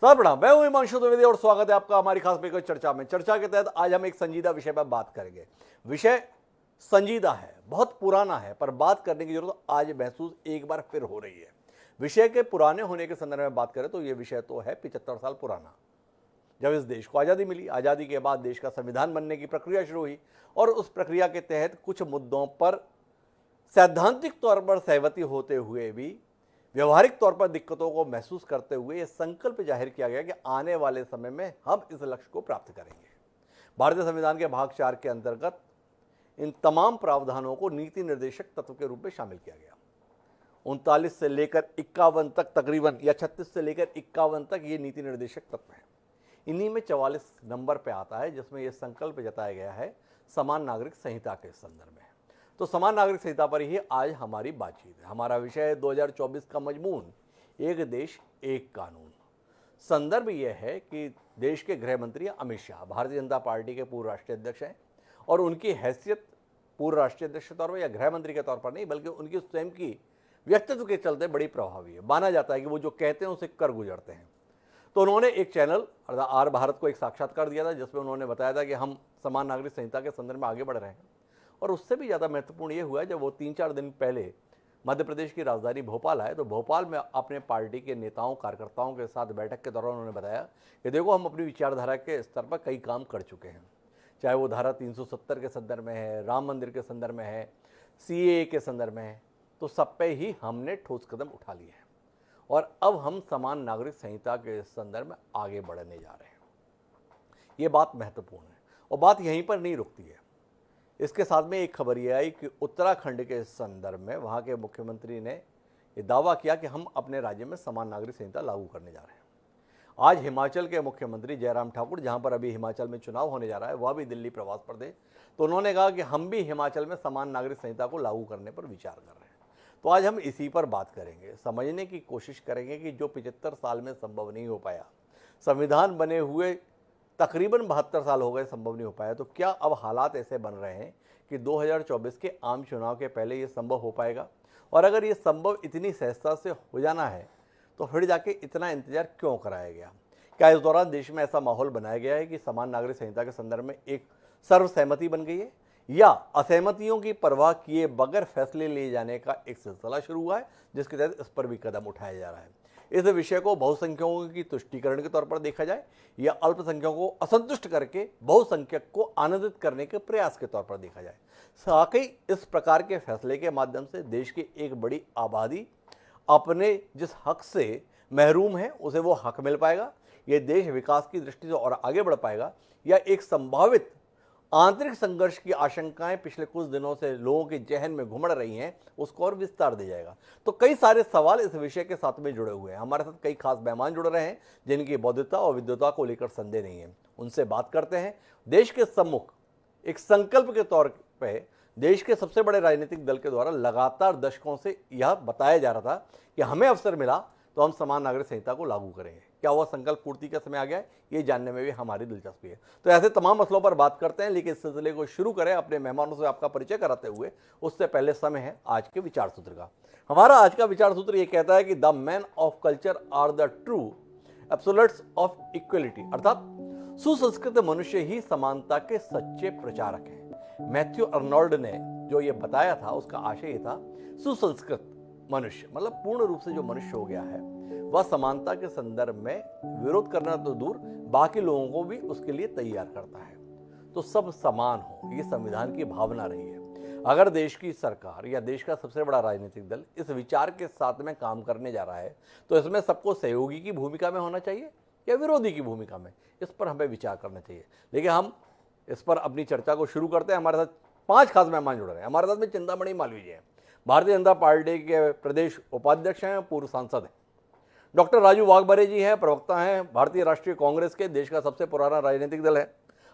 प्रणाम, मैं हूं हिमांशु द्विवेदी और स्वागत है आपका हमारी खास पेशकश चर्चा में। चर्चा के तहत आज हम एक संजीदा विषय पर बात करेंगे। विषय संजीदा है, बहुत पुराना है, पर बात करने की जरूरत आज महसूस एक बार फिर हो रही है। विषय के पुराने होने के संदर्भ में बात करें तो यह विषय तो है 75 साल पुराना। जब इस देश को आज़ादी मिली, आज़ादी के बाद देश का संविधान बनने की प्रक्रिया शुरू हुई और उस प्रक्रिया के तहत कुछ मुद्दों पर सैद्धांतिक तौर पर सहमति होते हुए भी व्यवहारिक तौर पर दिक्कतों को महसूस करते हुए यह संकल्प जाहिर किया गया कि आने वाले समय में हम इस लक्ष्य को प्राप्त करेंगे। भारतीय संविधान के भाग 4 के अंतर्गत इन तमाम प्रावधानों को नीति निर्देशक तत्व के रूप में शामिल किया गया। 39 से लेकर 51 तक तकरीबन, या 36 से लेकर 51 तक ये नीति निर्देशक तत्व हैं। इन्हीं में 44 नंबर पे आता है जिसमें यह संकल्प जताया गया है समान नागरिक संहिता के संदर्भ में। तो समान नागरिक संहिता पर ही आज हमारी बातचीत है। हमारा विषय है 2024 का मजमून, एक देश एक कानून। संदर्भ यह है कि देश के गृह मंत्री अमित शाह भारतीय जनता पार्टी के पूर्व राष्ट्रीय अध्यक्ष हैं और उनकी हैसियत पूर्व राष्ट्रीय अध्यक्ष के तौर पर या गृह मंत्री के तौर पर नहीं, बल्कि उनकी स्वयं की व्यक्तित्व के चलते बड़ी प्रभावी है। माना जाता है कि वो जो कहते हैं उसे कर गुजरते हैं। तो उन्होंने एक चैनल आर भारत को एक साक्षात्कार दिया था जिसमें उन्होंने बताया था कि हम समान नागरिक संहिता के संदर्भ में आगे बढ़ रहे हैं। और उससे भी ज़्यादा महत्वपूर्ण ये हुआ जब वो 3-4 दिन पहले मध्य प्रदेश की राजधानी भोपाल आए तो भोपाल में अपने पार्टी के नेताओं कार्यकर्ताओं के साथ बैठक के दौरान उन्होंने बताया कि देखो हम अपनी विचारधारा के स्तर पर कई काम कर चुके हैं, चाहे वो धारा 370 के संदर्भ में है, राम मंदिर के संदर्भ में है, CAA के संदर्भ में है, तो सब पे ही हमने ठोस कदम उठा लिए हैं और अब हम समान नागरिक संहिता के संदर्भ में आगे बढ़ने जा रहे हैं। ये बात महत्वपूर्ण है और बात यहीं पर नहीं रुकती है। इसके साथ में एक खबर यह आई कि उत्तराखंड के संदर्भ में वहाँ के मुख्यमंत्री ने ये दावा किया कि हम अपने राज्य में समान नागरिक संहिता लागू करने जा रहे हैं। आज हिमाचल के मुख्यमंत्री जयराम ठाकुर, जहाँ पर अभी हिमाचल में चुनाव होने जा रहा है, वह भी दिल्ली प्रवास पर थे, तो उन्होंने कहा कि हम भी हिमाचल में समान नागरिक संहिता को लागू करने पर विचार कर रहे हैं। तो आज हम इसी पर बात करेंगे, समझने की कोशिश करेंगे कि जो 75 साल में संभव नहीं हो पाया, संविधान बने हुए तकरीबन 72 साल हो गए, संभव नहीं हो पाया, तो क्या अब हालात ऐसे बन रहे हैं कि 2024 के आम चुनाव के पहले ये संभव हो पाएगा? और अगर ये संभव इतनी सहजता से हो जाना है तो फिर जाके इतना इंतजार क्यों कराया गया? क्या इस दौरान देश में ऐसा माहौल बनाया गया है कि समान नागरिक संहिता के संदर्भ में एक सर्वसहमति बन गई है, या असहमतियों की परवाह किए बगैर फैसले लिए जाने का एक सिलसिला शुरू हुआ है जिसके तहत इस पर भी कदम उठाया जा रहा है? इस विषय को बहुसंख्यकों की तुष्टीकरण के तौर पर देखा जाए या अल्पसंख्यकों को असंतुष्ट करके बहुसंख्यक को आनंदित करने के प्रयास के तौर पर देखा जाए। साथ ही इस प्रकार के फैसले के माध्यम से देश की एक बड़ी आबादी अपने जिस हक से महरूम है उसे वो हक मिल पाएगा, ये देश विकास की दृष्टि से और आगे बढ़ पाएगा, या एक संभावित आंतरिक संघर्ष की आशंकाएं पिछले कुछ दिनों से लोगों के जहन में घुमड़ रही हैं उसको और विस्तार दिया जाएगा? तो कई सारे सवाल इस विषय के साथ में जुड़े हुए हैं। हमारे साथ कई खास मेहमान जुड़ रहे हैं जिनकी बौद्धिकता और विद्वता को लेकर संदेह नहीं है। उनसे बात करते हैं। देश के सम्मुख एक संकल्प के तौर पर देश के सबसे बड़े राजनीतिक दल के द्वारा लगातार दशकों से यह बताया जा रहा था कि हमें अवसर मिला तो हम समान नागरिक संहिता को लागू करेंगे। क्या वह संकल्प पूर्ति का समय आ गया है? ये जानने में भी हमारी दिलचस्पी है। तो ऐसे तमाम मसलों पर बात करते हैं, लेकिन इस सिलसिले को शुरू करें अपने मेहमानों से आपका परिचय कराते हुए। उससे पहले समय है आज के विचार सूत्र का। हमारा आज का विचार सूत्र ये कहता है कि the man of culture are the true absolutes of equality, अर्थात सुसंस्कृत मनुष्य ही समानता के सच्चे प्रचारक हैं। मैथ्यू अर्नोल्ड ने जो ये बताया था उसका आशय ये था, सुसंस्कृत मनुष्य मतलब पूर्ण रूप से जो मनुष्य हो गया है वह समानता के संदर्भ में विरोध करना तो दूर, बाकी लोगों को भी उसके लिए तैयार करता है। तो सब समान हो, ये संविधान की भावना रही है। अगर देश की सरकार या देश का सबसे बड़ा राजनीतिक दल इस विचार के साथ में काम करने जा रहा है तो इसमें सबको सहयोगी की भूमिका में होना चाहिए या विरोधी की भूमिका में, इस पर हमें विचार करना चाहिए। लेकिन हम इस पर अपनी चर्चा को शुरू करते हैं। हमारे साथ 5 खास मेहमान जुड़ रहे हैं। हमारे साथ में चिंतामणि मालवीय जी हैं, भारतीय जनता पार्टी के प्रदेश उपाध्यक्ष हैं, पूर्व सांसद हैं। डॉक्टर राजू वाघबरे जी हैं, प्रवक्ता हैं भारतीय राष्ट्रीय कांग्रेस के, देश का सबसे पुराना राजनीतिक दल है।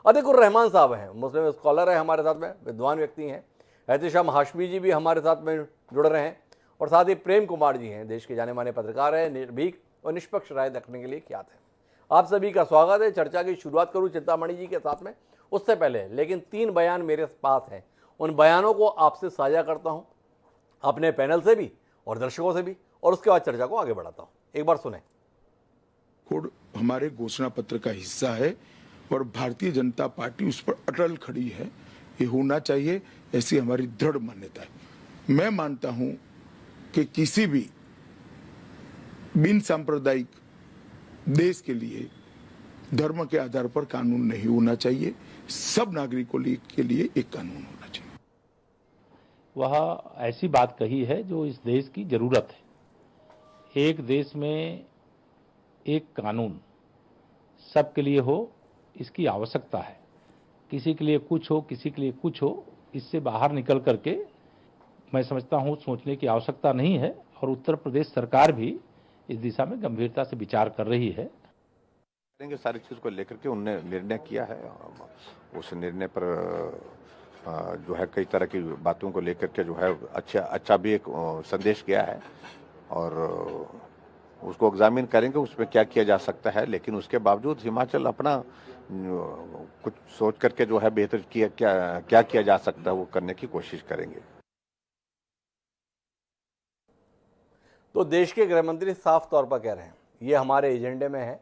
अतिकुर रहमान साहब हैं, मुस्लिम स्कॉलर है, हमारे साथ में विद्वान व्यक्ति हैं। एहतिशाम हाशमी जी भी हमारे साथ में जुड़ रहे हैं और साथ ही प्रेम कुमार जी हैं, देश के जाने माने पत्रकार हैं, निर्भीक और निष्पक्ष राय रखने के लिए ख्यात है। आप सभी का स्वागत है। चर्चा की शुरुआत करूँ चिंतामणि जी के साथ में, उससे पहले लेकिन 3 बयान मेरे पास हैं, उन बयानों को आपसे साझा करता हूँ, अपने पैनल से भी और दर्शकों से भी, और उसके बाद चर्चा को आगे बढ़ाता हूँ। एक बार सुने। हमारे घोषणा पत्र का हिस्सा है और भारतीय जनता पार्टी उस पर अटल खड़ी है। ये होना चाहिए, ऐसी हमारी दृढ़ मान्यता है। मैं मानता हूं कि किसी भी बिन सांप्रदायिक देश के लिए धर्म के आधार पर कानून नहीं होना चाहिए। सब नागरिकों के लिए एक कानून होना चाहिए। वह ऐसी बात कही है जो इस देश की जरूरत है। एक देश में एक कानून सबके लिए हो, इसकी आवश्यकता है। किसी के लिए कुछ हो, किसी के लिए कुछ हो, इससे बाहर निकल करके मैं समझता हूं सोचने की आवश्यकता नहीं है। और उत्तर प्रदेश सरकार भी इस दिशा में गंभीरता से विचार कर रही है। सारी चीज को लेकर के उन्होंने निर्णय किया है। उस निर्णय पर जो है कई तरह की बातों को लेकर के जो है अच्छा भी एक संदेश गया है और उसको एग्जामिन करेंगे उसमें क्या किया जा सकता है। लेकिन उसके बावजूद हिमाचल अपना कुछ सोच करके जो है बेहतर क्या किया जा सकता है वो करने की कोशिश करेंगे। तो देश के गृह मंत्री साफ तौर पर कह रहे हैं ये हमारे एजेंडे में है,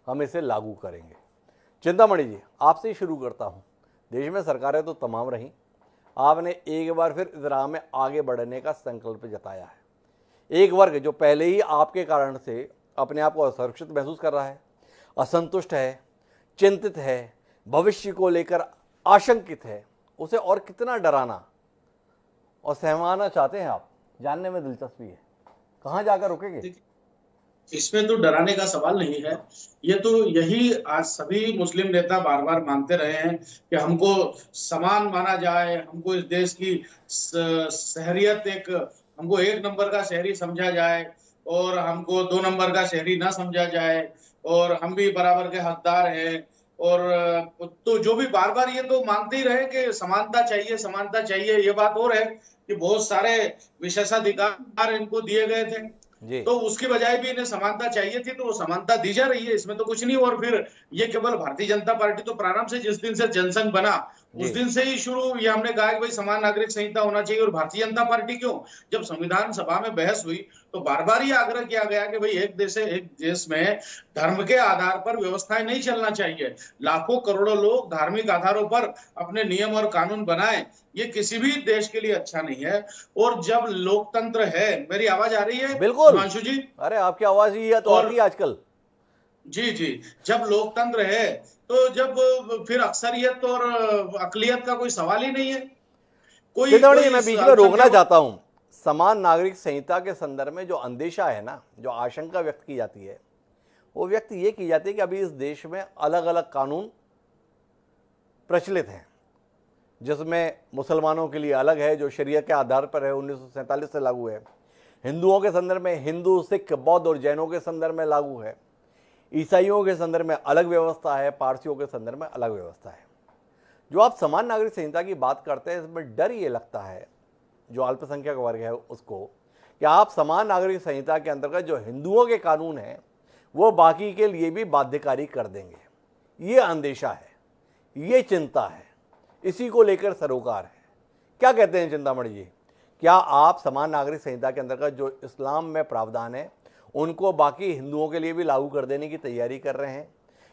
हम इसे लागू करेंगे। चिंतामणि जी, आपसे ही शुरू करता हूं। देश में सरकारें तो तमाम रहीं, आपने एक बार फिर इस राह में आगे बढ़ने का संकल्प जताया है। एक वर्ग जो पहले ही आपके कारण से अपने आप को असुरक्षित महसूस कर रहा है, असंतुष्ट है, चिंतित है, भविष्य को लेकर आशंकित है, उसे और कितना डराना और सहमाना चाहते हैं आप? जानने में दिलचस्पी है, कहाँ जाकर रुकेंगे? इसमें तो डराने का सवाल नहीं है। ये तो यही आज सभी मुस्लिम नेता बार बार मानते रहे हैं कि हमको समान माना जाए, हमको इस देश की शहरियत हमको एक नंबर का शहरी समझा जाए और हमको 2 नंबर का शहरी ना समझा जाए और हम भी बराबर के हकदार हैं। और तो जो भी बार बार ये तो मानते ही रहे कि समानता चाहिए। ये बात और है कि बहुत सारे विशेषाधिकार इनको दिए गए थे, तो उसकी बजाय भी इन्हें समानता चाहिए थी, तो वो समानता दी जा रही है, इसमें तो कुछ नहीं। और फिर ये केवल भारतीय जनता पार्टी तो प्रारंभ से जिस दिन से जनसंघ बना उस दिन से ही शुरू ये हमने कहा कि भाई समान नागरिक संहिता होना चाहिए। और भारतीय जनता पार्टी क्यों, जब संविधान सभा में बहस हुई तो बार बार ये आग्रह किया गया कि भाई एक देश में धर्म के आधार पर व्यवस्थाएं नहीं चलना चाहिए। लाखों करोड़ों लोग धार्मिक आधारों पर अपने नियम और कानून बनाए, ये किसी भी देश के लिए अच्छा नहीं है। और जब लोकतंत्र है, मेरी आवाज आ रही है? बिल्कुल हिमांशु जी, अरे आपकी आवाज ही है तो आती है आजकल। जी, जब लोकतंत्र है तो जब फिर अक्सरियत और अकलियत का कोई सवाल ही नहीं है। मैं बीच में रोकना चाहता हूं। समान नागरिक संहिता के संदर्भ में जो अंदेशा है ना, जो आशंका व्यक्त की जाती है, वो व्यक्त ये की जाती है कि अभी इस देश में अलग अलग कानून प्रचलित हैं, जिसमें मुसलमानों के लिए अलग है जो शरीयत के आधार पर है, 1947 से लागू है। हिंदुओं के संदर्भ में हिंदू, सिख, बौद्ध और जैनों के संदर्भ में लागू है। ईसाइयों के संदर्भ में अलग व्यवस्था है, पारसियों के संदर्भ में अलग व्यवस्था है। जो आप समान नागरिक संहिता की बात करते हैं, इसमें डर ये लगता है जो अल्पसंख्यक वर्ग है उसको, कि आप समान नागरिक संहिता के अंतर्गत जो हिंदुओं के कानून हैं वो बाकी के लिए भी बाध्यकारी कर देंगे। ये अंदेशा है, ये चिंता है, इसी को लेकर सरोकार है। क्या कहते हैं चिंतामणि जी, क्या आप समान नागरिक संहिता के अंतर्गत जो इस्लाम में प्रावधान है उनको बाकी हिंदुओं के लिए भी लागू कर देने की तैयारी कर रहे हैं,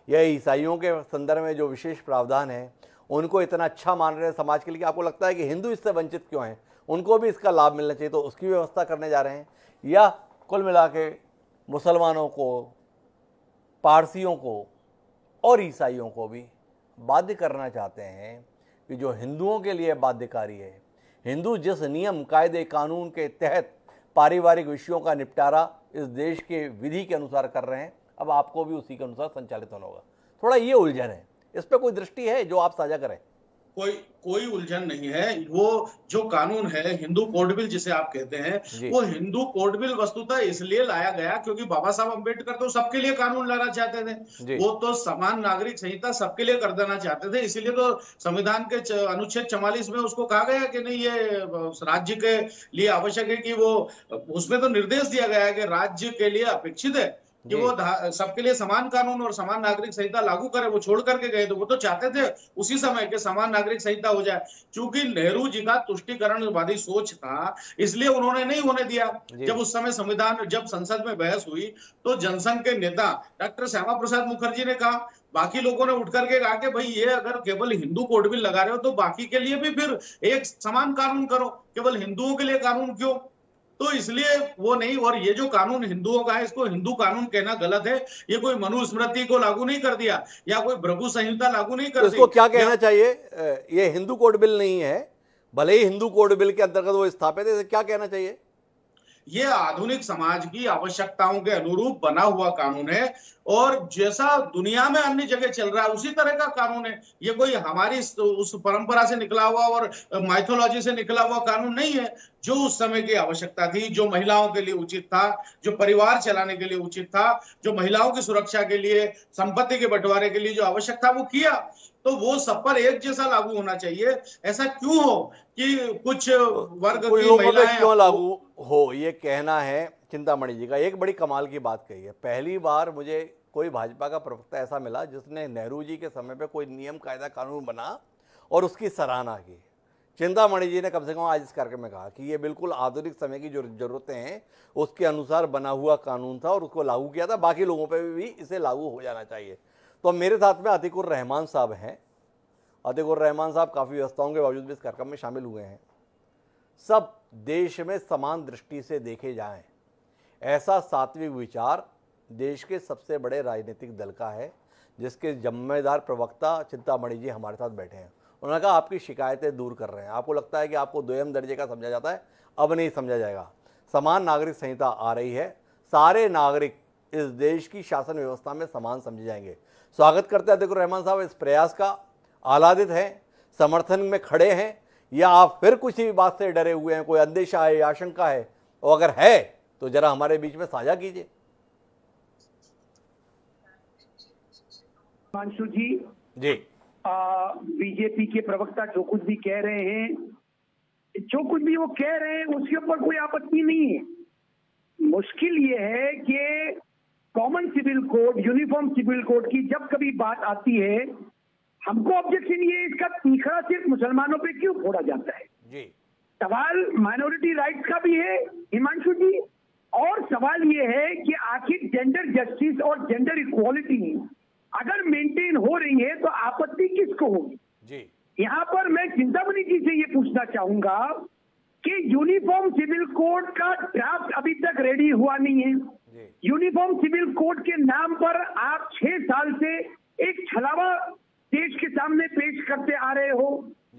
या ईसाइयों के संदर्भ में जो विशेष प्रावधान है उनको इतना अच्छा मान रहे हैं समाज के लिए कि आपको लगता है कि हिंदू इससे वंचित क्यों हैं, उनको भी इसका लाभ मिलना चाहिए, तो उसकी व्यवस्था करने जा रहे हैं? या कुल मिला के मुसलमानों को, पारसियों को और ईसाइयों को भी बाध्य करना चाहते हैं कि जो हिंदुओं के लिए बाध्यकारी है, हिंदू जिस नियम, कायदे, कानून के तहत पारिवारिक विषयों का निपटारा इस देश के विधि के अनुसार कर रहे हैं, अब आपको भी उसी के अनुसार संचालित होना होगा। थोड़ा ये उलझन है, इस पर कोई दृष्टि है जो आप साझा करें? कोई उलझन नहीं है। वो जो कानून है, हिंदू कोड बिल जिसे आप कहते हैं, वो हिंदू कोड बिल वस्तुतः इसलिए लाया गया क्योंकि बाबा साहब अम्बेडकर तो सबके लिए कानून लाना चाहते थे। वो तो समान नागरिक संहिता सबके लिए कर देना चाहते थे। इसीलिए तो संविधान के अनुच्छेद 44 में उसको कहा गया कि नहीं, ये राज्य के लिए आवश्यक है कि वो, उसमें तो निर्देश दिया गया है कि राज्य के लिए अपेक्षित है कि वो सबके लिए समान कानून और समान नागरिक संहिता लागू करे, वो छोड़ करके गए थे। वो तो चाहते थे उसी समय के समान नागरिक संहिता हो जाए। चूंकि नेहरू जी का तुष्टिकरणवादी सोच था, इसलिए उन्होंने नहीं होने दिया। जब उस समय जब संसद में बहस हुई तो जनसंघ के नेता डॉक्टर श्यामा प्रसाद मुखर्जी ने कहा, बाकी लोगों ने उठ करके कहा कि भाई ये अगर केवल हिंदू कोड बिल लगा रहे हो तो बाकी के लिए भी फिर एक समान कानून करो, केवल हिंदुओं के लिए कानून क्यों? तो इसलिए वो नहीं। और ये जो कानून हिंदुओं का है, इसको हिंदू कानून कहना गलत है। ये कोई मनुस्मृति को लागू नहीं कर दिया या कोई भृगु संहिता लागू नहीं कर तो दी। इसको क्या कहना चाहिए? ये हिंदू कोड बिल नहीं है, भले ही हिंदू कोड बिल के अंतर्गत वो स्थापित है, क्या कहना चाहिए? ये आधुनिक समाज की आवश्यकताओं के अनुरूप बना हुआ कानून है और जैसा दुनिया में अन्य जगह चल रहा है उसी तरह का कानून है। ये कोई हमारी उस परंपरा से निकला हुआ और माइथोलॉजी से निकला हुआ कानून नहीं है। जो उस समय की आवश्यकता थी, जो महिलाओं के लिए उचित था, जो परिवार चलाने के लिए उचित था, जो महिलाओं की सुरक्षा के लिए, संपत्ति के बंटवारे के लिए जो आवश्यक था वो किया। तो वो सब पर एक जैसा लागू होना चाहिए। ऐसा क्यों हो कि कुछ वर्ग कुछ की लोगों पे महिलाएं क्यों लागू हो, ये कहना है चिंतामणि जी का। एक बड़ी कमाल की बात कही है। पहली बार मुझे कोई भाजपा का प्रवक्ता ऐसा मिला जिसने नेहरू जी के समय पे कोई नियम कायदा कानून बना और उसकी सराहना की। चिंतामणि जी ने कम से कम आज इस कार्यक्रम में कहा कि ये बिल्कुल आधुनिक समय की जो जरूरतें हैं उसके अनुसार बना हुआ कानून था और उसको लागू किया था, बाकी लोगों पे भी इसे लागू हो जाना चाहिए। तो मेरे साथ में अतीकुर रहमान साहब हैं। अतीकुर रहमान साहब काफ़ी व्यवस्थाओं के बावजूद भी इस कार्यक्रम में शामिल हुए हैं। सब देश में समान दृष्टि से देखे जाएं, ऐसा सात्विक विचार देश के सबसे बड़े राजनीतिक दल का है, जिसके जिम्मेदार प्रवक्ता चिंतामणि जी हमारे साथ बैठे हैं। उन्होंने कहा आपकी शिकायतें दूर कर रहे हैं। आपको लगता है कि आपको दोयम दर्जे का समझा जाता है, अब नहीं समझा जाएगा। समान नागरिक संहिता आ रही है, सारे नागरिक इस देश की शासन व्यवस्था में समान समझे जाएंगे। स्वागत करते हैं अतीकुर रहमान साहब इस प्रयास का। आह्लादित हैं, समर्थन में खड़े हैं, या आप फिर कुछ ही बात से डरे हुए हैं? कोई अंदेशा है, आशंका है? और अगर है तो जरा हमारे बीच में साझा कीजिए। हिमांशु जी, बीजेपी के प्रवक्ता जो कुछ भी कह रहे हैं, जो कुछ भी वो कह रहे हैं उसके ऊपर कोई आपत्ति नहीं है। मुश्किल ये है कि common civil code, uniform civil code की जब कभी बात आती है, हमको ऑब्जेक्शन ये इसका तीखरा सिर्फ मुसलमानों पे क्यों फोड़ा जाता है जी। सवाल माइनॉरिटी राइट्स का भी है हिमांशु जी, और सवाल ये है कि आखिर जेंडर जस्टिस और जेंडर इक्वालिटी अगर मेंटेन हो रही है तो आपत्ति किसको होगी जी। यहाँ पर मैं चिंतामणि जी से ये पूछना चाहूंगा कि यूनिफॉर्म सिविल कोड का ड्राफ्ट अभी तक रेडी हुआ नहीं है। यूनिफॉर्म सिविल कोड के नाम पर आप 6 साल से एक छलावा देश के सामने पेश करते आ रहे हो।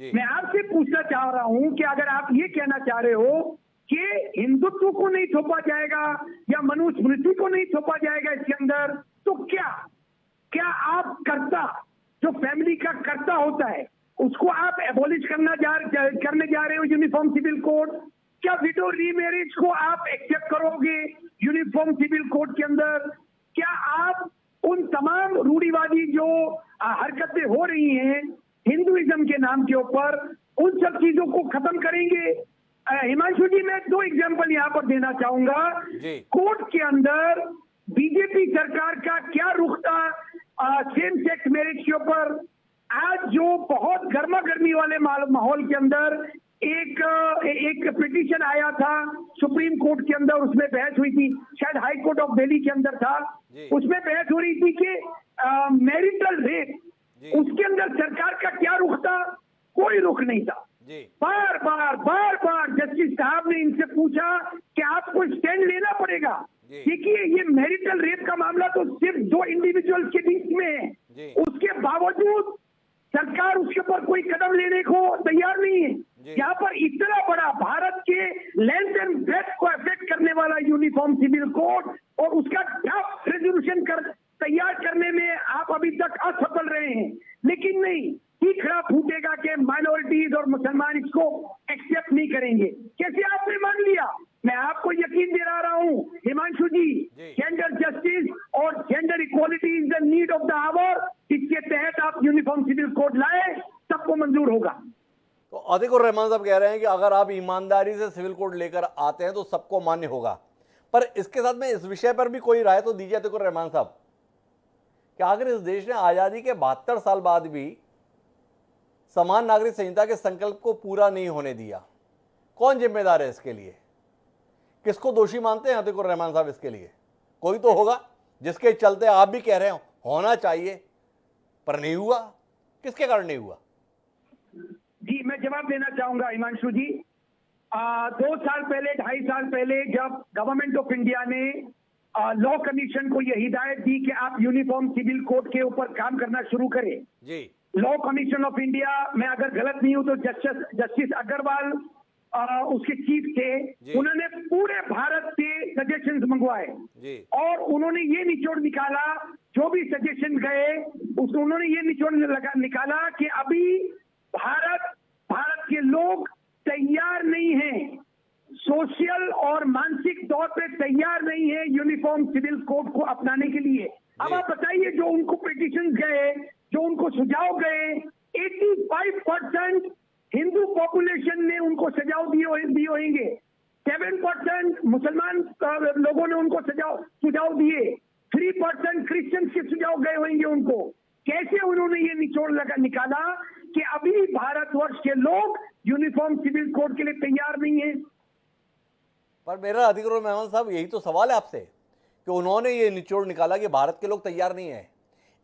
मैं आपसे पूछना चाह रहा हूं कि अगर आप ये कहना चाह रहे हो कि हिंदुत्व को नहीं थोपा जाएगा या मनुस्मृति को नहीं थोपा जाएगा इसके अंदर, तो क्या आप कर्ता, जो फैमिली का कर्ता होता है, उसको आप एबॉलिश करने जा रहे हो यूनिफॉर्म सिविल कोड? क्या विडो रीमैरिज को आप एक्सेप्ट करोगे यूनिफॉर्म सिविल कोड के अंदर? क्या आप उन तमाम रूढ़िवादी जो हरकतें हो रही हैं हिंदुइज्म के नाम के ऊपर, उन सब चीजों को खत्म करेंगे? हिमांशु जी, मैं 2 एग्जांपल यहाँ पर देना चाहूंगा। कोर्ट के अंदर बीजेपी सरकार का क्या रुख था सेम सेक्स मैरिज के ऊपर? आज जो बहुत गर्मा गर्मी वाले माहौल के अंदर एक पिटीशन आया था सुप्रीम कोर्ट के अंदर, उसमें बहस हुई थी, शायद हाई कोर्ट ऑफ दिल्ली के अंदर था, उसमें बहस हो रही थी कि मैरिटल रेप, उसके अंदर सरकार का क्या रुख था? कोई रुख नहीं था। बार बार जस्टिस साहब ने इनसे पूछा कि आपको स्टैंड लेना पड़ेगा। देखिए, ये मैरिटल रेप का मामला तो सिर्फ 2 इंडिविजुअल्स के बीच में है, उसके बावजूद सरकार उसके ऊपर कोई कदम लेने को तैयार नहीं है। यहाँ पर इतना बड़ा भारत के लेंथ एंड ब्रेथ को अफेक्ट करने वाला यूनिफॉर्म सिविल कोड और उसका ड्राफ्ट रेजोल्यूशन तैयार करने में आप अभी तक असफल रहे हैं। लेकिन नहीं, तीखरा फूटेगा कि माइनॉरिटीज और मुसलमान इसको एक्सेप्ट नहीं करेंगे। कैसे आपने मान लिया? मैं आपको यकीन दिला रहा हूं हिमांशु जी, जेंडर जस्टिस और gender equality is the need of the hour. इसके तहत आप यूनिफॉर्म सिविल कोड लाए, सबको मंजूर होगा। तो अतीकुर रहमान साहब कह रहे हैं कि अगर आप ईमानदारी से सिविल कोड लेकर आते हैं तो सबको मान्य होगा। पर इसके साथ में इस विषय पर भी कोई राय तो दीजिए अतीकुर रहमान साहब कि अगर इस देश ने आजादी के 72 साल बाद भी समान नागरिक संहिता के संकल्प को पूरा नहीं होने दिया, कौन जिम्मेदार है इसके लिए? किसको दोषी मानते हैं अतीकुर रहमान साहब इसके लिए? कोई तो होगा जिसके चलते आप भी कह रहे हो होना चाहिए पर नहीं हुआ। किसके कारण नहीं हुआ? जी, मैं जवाब देना चाहूंगा हिमांशु जी। 2 साल पहले, 2.5 साल पहले जब गवर्नमेंट ऑफ इंडिया ने लॉ कमीशन को यह हिदायत दी कि आप यूनिफॉर्म सिविल कोड के ऊपर काम करना शुरू करें, जी, लॉ कमीशन ऑफ इंडिया, मैं अगर गलत नहीं हूं तो जस्टिस अग्रवाल उसके चीफ थे, उन्होंने पूरे भारत से सजेशंस मंगवाए और उन्होंने ये निचोड़ निकाला, जो भी सजेशन गए उन्होंने ये निचोड़ निकाला कि अभी भारत के लोग तैयार नहीं हैं, सोशल और मानसिक तौर पे तैयार नहीं है यूनिफॉर्म सिविल कोड को अपनाने के लिए। अब आप बताइए, जो उनको पिटिशन गए, जो उनको सुझाव गए, 85% हिंदू पॉपुलेशन ने उनको सुझाव दिए होंगे, 7% मुसलमान लोगों ने उनको सुझाव दिए, 3% क्रिश्चियन के सुझाव गए होंगे उनको। कैसे उन्होंने ये निचोड़ निकाला कि अभी भारतवर्ष के लोग यूनिफॉर्म सिविल कोड के लिए तैयार नहीं है? पर मेरा अतीकुर रहमान साहब यही तो सवाल है आपसे कि उन्होंने ये निचोड़ निकाला कि भारत के लोग तैयार नहीं है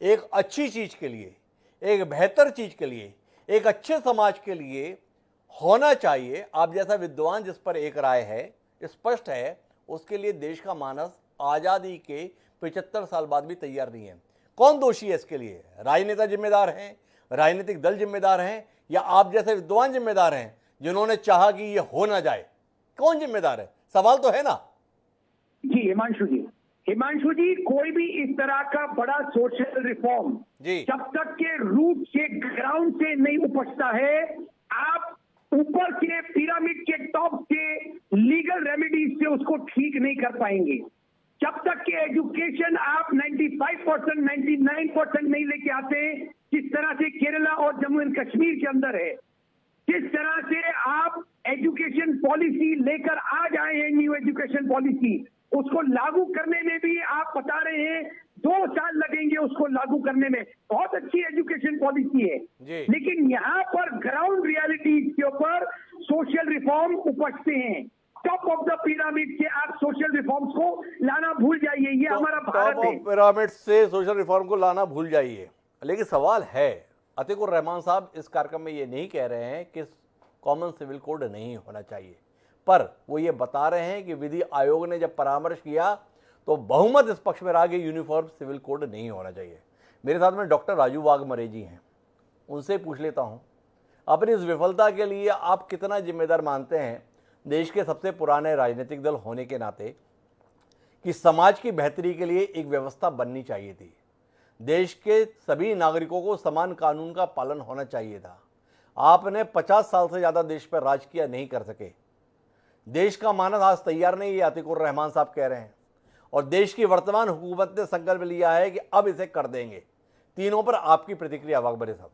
एक अच्छी चीज के लिए, एक बेहतर चीज के लिए, एक अच्छे समाज के लिए होना चाहिए। आप जैसा विद्वान जिस पर एक राय है, स्पष्ट है, उसके लिए देश का मानस आजादी के 75 साल बाद भी तैयार नहीं है। कौन दोषी है इसके लिए? राजनेता जिम्मेदार हैं, राजनीतिक दल जिम्मेदार हैं, या आप जैसे विद्वान जिम्मेदार हैं जिन्होंने चाहा कि ये हो ना जाए? कौन जिम्मेदार है? सवाल तो है ना। जी हिमांशु जी, कोई भी इस तरह का बड़ा सोशल रिफॉर्म जब तक के रूट से, ग्राउंड से नहीं उपजता है, आप ऊपर के पिरामिड के टॉप से लीगल रेमेडीज से उसको ठीक नहीं कर पाएंगे। जब तक के एजुकेशन आप 95%, 99% नहीं लेके आते, जिस तरह से केरला और जम्मू एंड कश्मीर के अंदर है, जिस तरह से आप एजुकेशन पॉलिसी लेकर आ जाए हैं, न्यू एजुकेशन पॉलिसी, उसको लागू करने में भी आप बता रहे हैं 2 साल लगेंगे उसको लागू करने में। बहुत अच्छी एजुकेशन पॉलिसी है, लेकिन यहाँ पर ग्राउंड रियलिटी के ऊपर सोशल रिफॉर्म उपजते हैं। टॉप ऑफ द पिरामिड से आप सोशल रिफॉर्म्स को लाना भूल जाइए, ये हमारा भारत है। टॉप ऑफ पिरामिड से सोशल रिफॉर्म को लाना भूल जाइए। लेकिन सवाल है, अतीकुर रहमान साहब इस कार्यक्रम में ये नहीं कह रहे हैं कि कॉमन सिविल कोड नहीं होना चाहिए, पर वो ये बता रहे हैं कि विधि आयोग ने जब परामर्श किया तो बहुमत इस पक्ष में रहा कि यूनिफॉर्म सिविल कोड नहीं होना चाहिए। मेरे साथ में डॉक्टर राजू वाघमरे जी हैं, उनसे पूछ लेता हूं, अपनी इस विफलता के लिए आप कितना जिम्मेदार मानते हैं देश के सबसे पुराने राजनीतिक दल होने के नाते कि समाज की बेहतरी के लिए एक व्यवस्था बननी चाहिए थी, देश के सभी नागरिकों को समान कानून का पालन होना चाहिए था। आपने 50 साल से ज़्यादा देश पर राज किया, नहीं कर सके। देश का मानस आज तैयार नहीं, ये अतीकुर रहमान साहब कह रहे हैं, और देश की वर्तमान हुकूमत ने संकल्प लिया है कि अब इसे कर देंगे। तीनों पर आपकी प्रतिक्रिया वाघमरे साहब।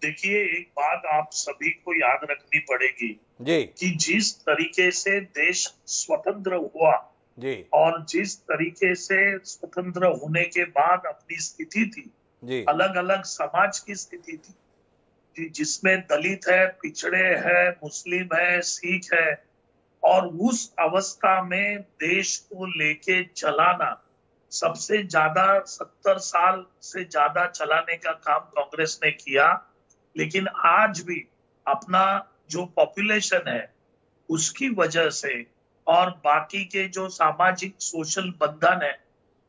देखिए, एक बात आप सभी को याद रखनी पड़ेगी जी कि जिस तरीके से देश स्वतंत्र हुआ जी, और जिस तरीके से स्वतंत्र होने के बाद अपनी स्थिति थी जी, अलग अलग समाज की स्थिति थी, जिसमें दलित है, पिछड़े है, मुस्लिम है, सिख है, और उस अवस्था में देश को लेके चलाना सबसे ज्यादा 70 साल से ज्यादा चलाने का काम कांग्रेस ने किया। लेकिन आज भी अपना जो पॉपुलेशन है उसकी वजह से और बाकी के जो सामाजिक सोशल बंधन है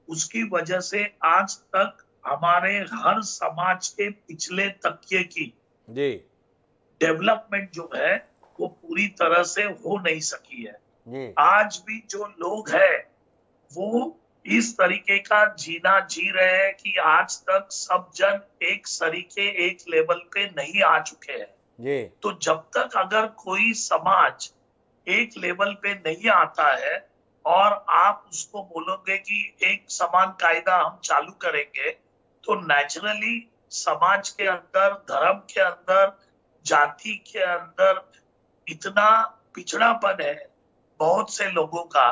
उसकी वजह से आज तक हमारे हर समाज के पिछले तबके की डेवलपमेंट जो है वो पूरी तरह से हो नहीं सकी है। आज भी जो लोग हैं वो इस तरीके का जीना जी रहे हैं कि आज तक सब जन एक तरीके, एक लेवल पे नहीं आ चुके हैं। तो जब तक अगर कोई समाज एक लेवल पे नहीं आता है और आप उसको बोलोगे कि एक समान कायदा हम चालू करेंगे, तो नेचुरली समाज के अंदर, धर्म के अंदर, जाति के अंदर इतना पिछड़ापन है बहुत से लोगों का,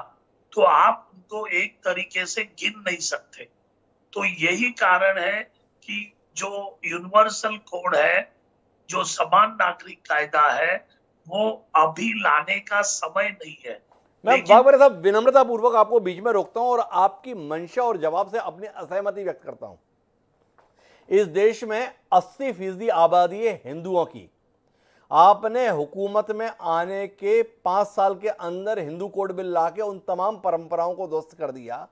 तो आप उनको एक तरीके से गिन नहीं सकते। तो यही कारण है कि जो यूनिवर्सल कोड है, जो समान नागरिक कायदा है, वो अभी लाने का समय नहीं है। मैं लेकिन वाघ साहब विनम्रता पूर्वक आपको बीच में रोकता हूं और आपकी मंशा और जवाब से अपनी असहमति व्यक्त करता हूं। इस देश में 80% आबादी है हिंदुओं की। आपने हुकूमत में आने के 5 साल के अंदर हिंदू कोड बिल लाके उन तमाम परंपराओं को ध्वस्त कर दिया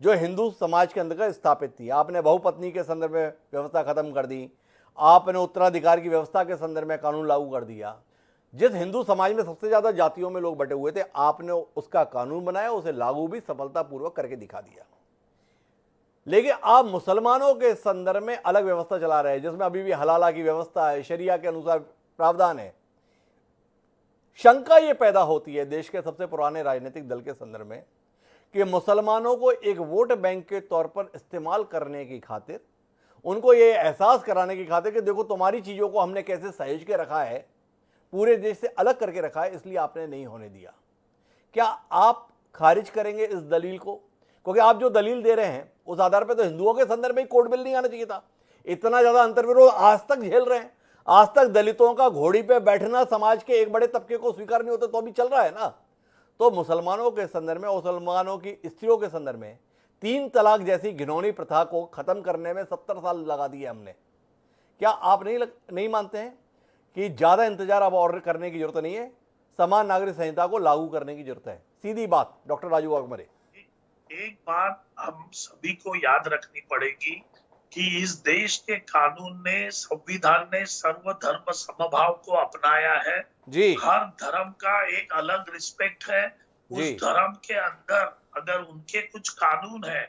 जो हिंदू समाज के अंदर स्थापित थी। आपने बहुपत्नी के संदर्भ में व्यवस्था खत्म कर दी। आपने उत्तराधिकार की व्यवस्था के संदर्भ में कानून लागू कर दिया। जिस हिंदू समाज में सबसे ज्यादा जातियों में लोग बटे हुए थे, आपने उसका कानून बनाया, उसे लागू भी सफलतापूर्वक करके दिखा दिया। लेकिन आप मुसलमानों के संदर्भ में अलग व्यवस्था चला रहे हैं, जिसमें अभी भी हलाला की व्यवस्था है, शरिया के अनुसार प्रावधान है। शंका यह पैदा होती है देश के सबसे पुराने राजनीतिक दल के संदर्भ में कि मुसलमानों को एक वोट बैंक के तौर पर इस्तेमाल करने की खातिर, उनको यह एहसास कराने की खातिर कि देखो तुम्हारी चीजों को हमने कैसे सहेज के रखा है, पूरे देश से अलग करके रखा है, इसलिए आपने नहीं होने दिया। क्या आप खारिज करेंगे इस दलील को? क्योंकि आप जो दलील दे रहे हैं उस आधार पर तो हिंदुओं के संदर्भ में कोड बिल नहीं आना चाहिए था। इतना ज्यादा अंतर्विरोध आज तक झेल रहे हैं। आज तक दलितों का घोड़ी पे बैठना समाज के एक बड़े तबके को स्वीकार नहीं होता, तो अभी चल रहा है ना। तो मुसलमानों के संदर्भ में, मुसलमानों की स्त्रियों के संदर्भ में 3 तलाक जैसी घिनौनी प्रथा को खत्म करने में 70 साल लगा दिए हमने। क्या आप नहीं मानते हैं कि ज्यादा इंतजार अब और करने की जरूरत नहीं है, समान नागरिक संहिता को लागू करने की जरूरत है? सीधी बात डॉक्टर राजू वाघमरे। एक बात हम सभी को याद रखनी पड़ेगी कि इस देश के कानून ने, संविधान ने सर्वधर्म समभाव को अपनाया है जी। हर धर्म का एक अलग रिस्पेक्ट है। उस जी। धर्म के अंदर अगर उनके कुछ कानून है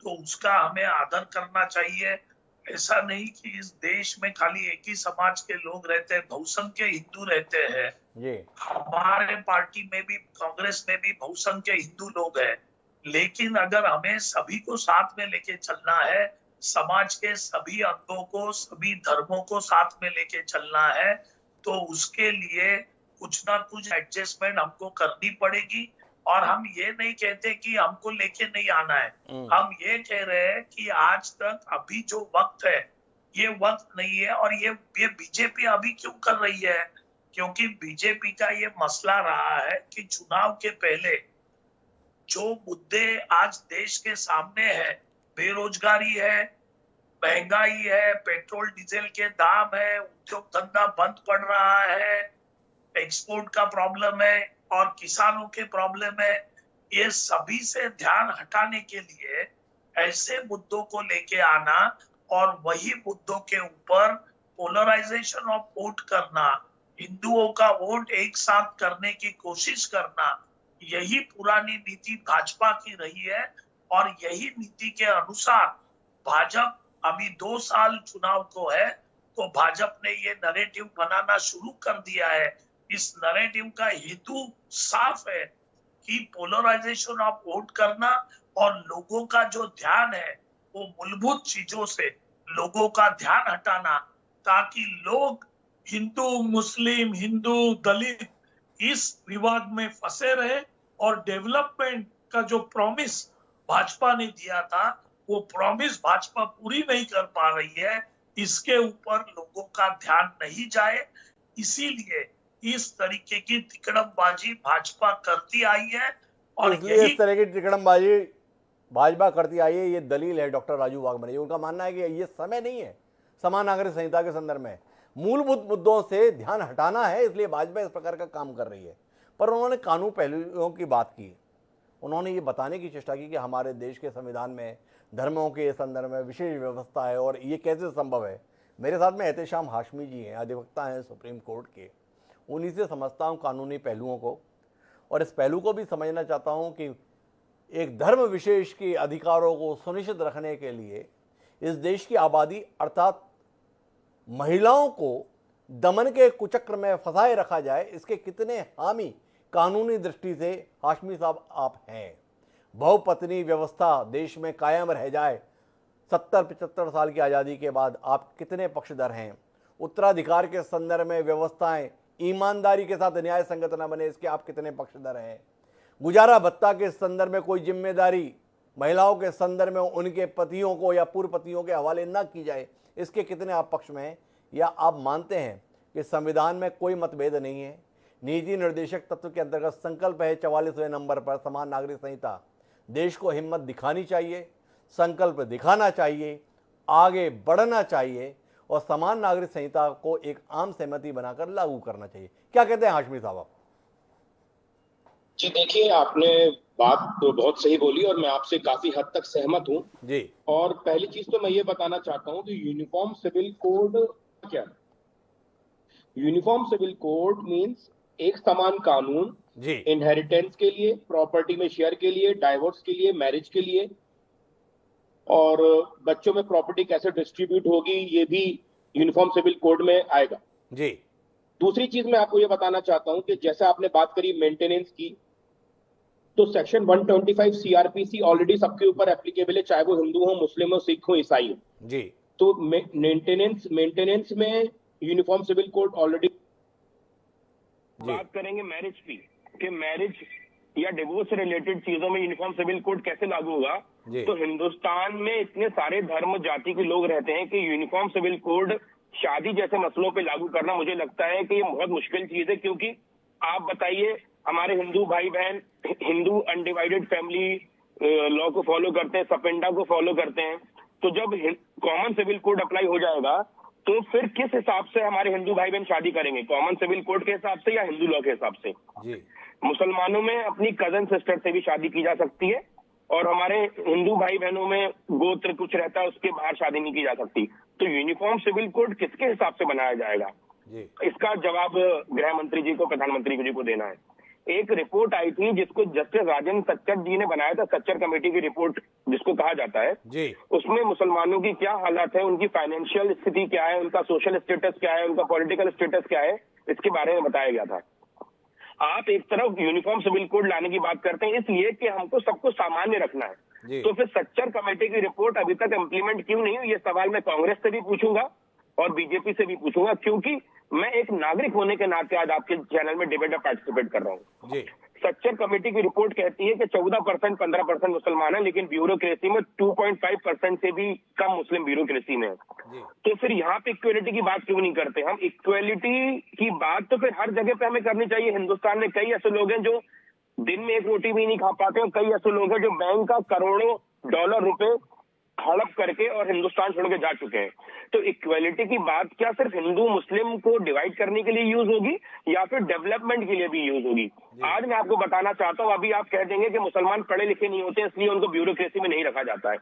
तो उसका हमें आदर करना चाहिए। ऐसा नहीं कि इस देश में खाली एक ही समाज के लोग रहते हैं, बहुसंख्य हिंदू रहते हैं। जी। हमारे पार्टी में भी, कांग्रेस में भी बहुसंख्य हिंदू लोग हैं। लेकिन अगर हमें सभी को साथ में लेके चलना है, समाज के सभी अंगों को, सभी धर्मों को साथ में लेके चलना है, तो उसके लिए कुछ ना कुछ एडजस्टमेंट हमको करनी पड़ेगी। और हम ये नहीं कहते कि हमको लेके नहीं आना है, हम ये कह रहे हैं कि आज तक अभी जो वक्त है ये वक्त नहीं है। और ये बीजेपी अभी क्यों कर रही है? क्योंकि बीजेपी का ये मसला रहा है कि चुनाव के पहले जो मुद्दे आज देश के सामने है, बेरोजगारी है, महंगाई है, पेट्रोल डीजल के दाम है, उद्योग धंधा बंद पड़ रहा है, एक्सपोर्ट का प्रॉब्लम है और किसानों के प्रॉब्लम है, ये सभी से ध्यान हटाने के लिए ऐसे मुद्दों को लेके आना और वही मुद्दों के ऊपर पोलराइजेशन ऑफ वोट करना, हिंदुओं का वोट एक साथ करने की कोशिश करना, यही पुरानी नीति भाजपा की रही है। और यही नीति के अनुसार भाजपा अभी 2 साल चुनाव को है तो भाजपा ने ये नैरेटिव बनाना शुरू कर दिया है। इस नैरेटिव का हेतु साफ है कि पोलराइजेशन ऑफ वोट करना और लोगों का जो ध्यान है वो मूलभूत चीजों से लोगों का ध्यान हटाना, ताकि लोग हिंदू, मुस्लिम, हिंदू, दलित इस विवाद में फंसे रहे और डेवलपमेंट का जो प्रॉमिस भाजपा ने दिया था वो प्रॉमिस भाजपा पूरी नहीं कर पा रही है। इसके ऊपर लोगों का ध्यान नहीं जाए, इसीलिए इस तरीके की तिकड़मबाजी भाजपा करती आई है। और इसलिए इस तरह की तिकड़मबाजी भाजपा करती आई है, ये दलील है डॉक्टर राजू वाघमरे। उनका मानना है कि ये समय नहीं है समान नागरिक संहिता के संदर्भ में मूलभूत मुद्दों से ध्यान हटाना है, इसलिए भाजपा इस प्रकार का काम कर रही है। पर उन्होंने कानून पहलुओं की बात की। उन्होंने ये बताने की चेष्टा की कि हमारे देश के संविधान में धर्मों के संदर्भ में विशेष व्यवस्था है और ये कैसे संभव है। मेरे साथ में एहतेशाम हाशमी जी हैं, अधिवक्ता हैं सुप्रीम कोर्ट के। उन्हीं से समझता हूँ कानूनी पहलुओं को, और इस पहलू को भी समझना चाहता हूँ कि एक धर्म विशेष के अधिकारों को सुनिश्चित रखने के लिए इस देश की आबादी अर्थात महिलाओं को दमन के कुचक्र में फंसाए रखा जाए, इसके कितने हामी कानूनी दृष्टि से हाशमी साहब आप हैं? बहुपत्नी व्यवस्था देश में कायम रह जाए 70-75 साल की आज़ादी के बाद, आप कितने पक्षधर हैं? उत्तराधिकार के संदर्भ में व्यवस्थाएं ईमानदारी के साथ न्याय संगत न बने, इसके आप कितने पक्षधर हैं? गुजारा भत्ता के संदर्भ में कोई जिम्मेदारी महिलाओं के संदर्भ में उनके पतियों को या पूर्व पतियों के हवाले न की जाए, इसके कितने आप पक्ष में हैं? या आप मानते हैं कि संविधान में कोई मतभेद नहीं है, नीति निर्देशक तत्व के अंतर्गत संकल्प है 44वें नंबर पर समान नागरिक संहिता, देश को हिम्मत दिखानी चाहिए, संकल्प दिखाना चाहिए, आगे बढ़ना चाहिए और समान नागरिक संहिता को एक आम सहमति बनाकर लागू करना चाहिए? क्या कहते हैं हाशमी साहब आप? जी देखिए, आपने बात तो बहुत सही बोली और मैं आपसे काफी हद तक सहमत हूं जी। और पहली चीज तो मैं ये बताना चाहता हूं कि यूनिफॉर्म सिविल कोड क्या है। यूनिफॉर्म सिविल कोड मींस एक समान कानून जी। इनहेरिटेंस के लिए, प्रॉपर्टी में शेयर के लिए, डाइवोर्स के लिए, मैरिज के लिए, और बच्चों में प्रॉपर्टी कैसे डिस्ट्रीब्यूट होगी ये भी यूनिफॉर्म सिविल कोड में आएगा जी। दूसरी चीज मैं आपको ये बताना चाहता हूं कि जैसे आपने बात करी मेंटेनेंस की, तो सेक्शन 125 सीआरपीसी ऑलरेडी सबके ऊपर एप्लीकेबल है, चाहे वो हिंदू हो, मुस्लिम हो, सिख हो, ईसाई हो जी। तो मेंटेनेंस में यूनिफॉर्म सिविल कोड ऑलरेडी। बात करेंगे मैरिज की कि मैरिज या डिवोर्स से रिलेटेड चीजों में यूनिफॉर्म सिविल कोड कैसे लागू होगा, तो हिंदुस्तान में इतने सारे धर्म जाति के लोग रहते हैं कि यूनिफॉर्म सिविल कोड शादी जैसे मसलों पे लागू करना मुझे लगता है कि ये बहुत मुश्किल चीज है। क्योंकि आप बताइए, हमारे हिंदू भाई बहन हिंदू अनडिवाइडेड फैमिली लॉ को फॉलो करते हैं, सपेंडा को फॉलो करते हैं, तो जब कॉमन सिविल कोड अप्लाई हो जाएगा तो फिर किस हिसाब से हमारे हिंदू भाई बहन शादी करेंगे? कॉमन सिविल कोड के हिसाब से या हिंदू लॉ के हिसाब से? मुसलमानों में अपनी कजन सिस्टर से भी शादी की जा सकती है और हमारे हिंदू भाई बहनों में गोत्र कुछ रहता है, उसके बाहर शादी नहीं की जा सकती। तो यूनिफॉर्म सिविल कोड किसके हिसाब से बनाया जाएगा? इसका जवाब गृह मंत्री जी को, प्रधानमंत्री जी को देना है। एक रिपोर्ट आई थी जिसको जस्टिस राजेंद्र सच्चर जी ने बनाया था, सच्चर कमेटी की रिपोर्ट जिसको कहा जाता है जी। उसमें मुसलमानों की क्या हालत है, उनकी फाइनेंशियल स्थिति क्या है, उनका सोशल स्टेटस क्या है, उनका पॉलिटिकल स्टेटस क्या है, इसके बारे में बताया गया था। आप एक तरफ यूनिफॉर्म सिविल कोड लाने की बात करते हैं इसलिए कि हमको सबको सामान्य रखना है, तो फिर सच्चर कमेटी की रिपोर्ट अभी तक इम्प्लीमेंट क्यों नहीं हुई? ये सवाल मैं कांग्रेस से भी पूछूंगा और बीजेपी से भी पूछूंगा, क्योंकि मैं एक नागरिक होने के नाते आज आपके चैनल में डिबेट में पार्टिसिपेट कर रहा हूँ। सच्चर कमेटी की रिपोर्ट कहती है कि 14% 15% मुसलमान है, लेकिन ब्यूरोक्रेसी में 2.5% से भी कम मुस्लिम ब्यूरोक्रेसी में है। तो फिर यहाँ पे इक्वलिटी की बात क्यों नहीं करते हम? इक्वलिटी की बात तो फिर हर जगह पे हमें करनी चाहिए। हिंदुस्तान में कई ऐसे लोग हैं जो दिन में एक रोटी भी नहीं खा पाते, और कई ऐसे लोग हैं जो बैंक का करोड़ों डॉलर रुपए हड़प करके और हिंदुस्तान छोड़ के जा चुके हैं। तो इक्वलिटी की बात क्या सिर्फ हिंदू मुस्लिम को डिवाइड करने के लिए यूज होगी या फिर डेवलपमेंट के लिए भी यूज होगी? आज मैं आपको बताना चाहता हूं, अभी आप कह देंगे कि मुसलमान पढ़े लिखे नहीं होते इसलिए उनको ब्यूरोक्रेसी में नहीं रखा जाता है।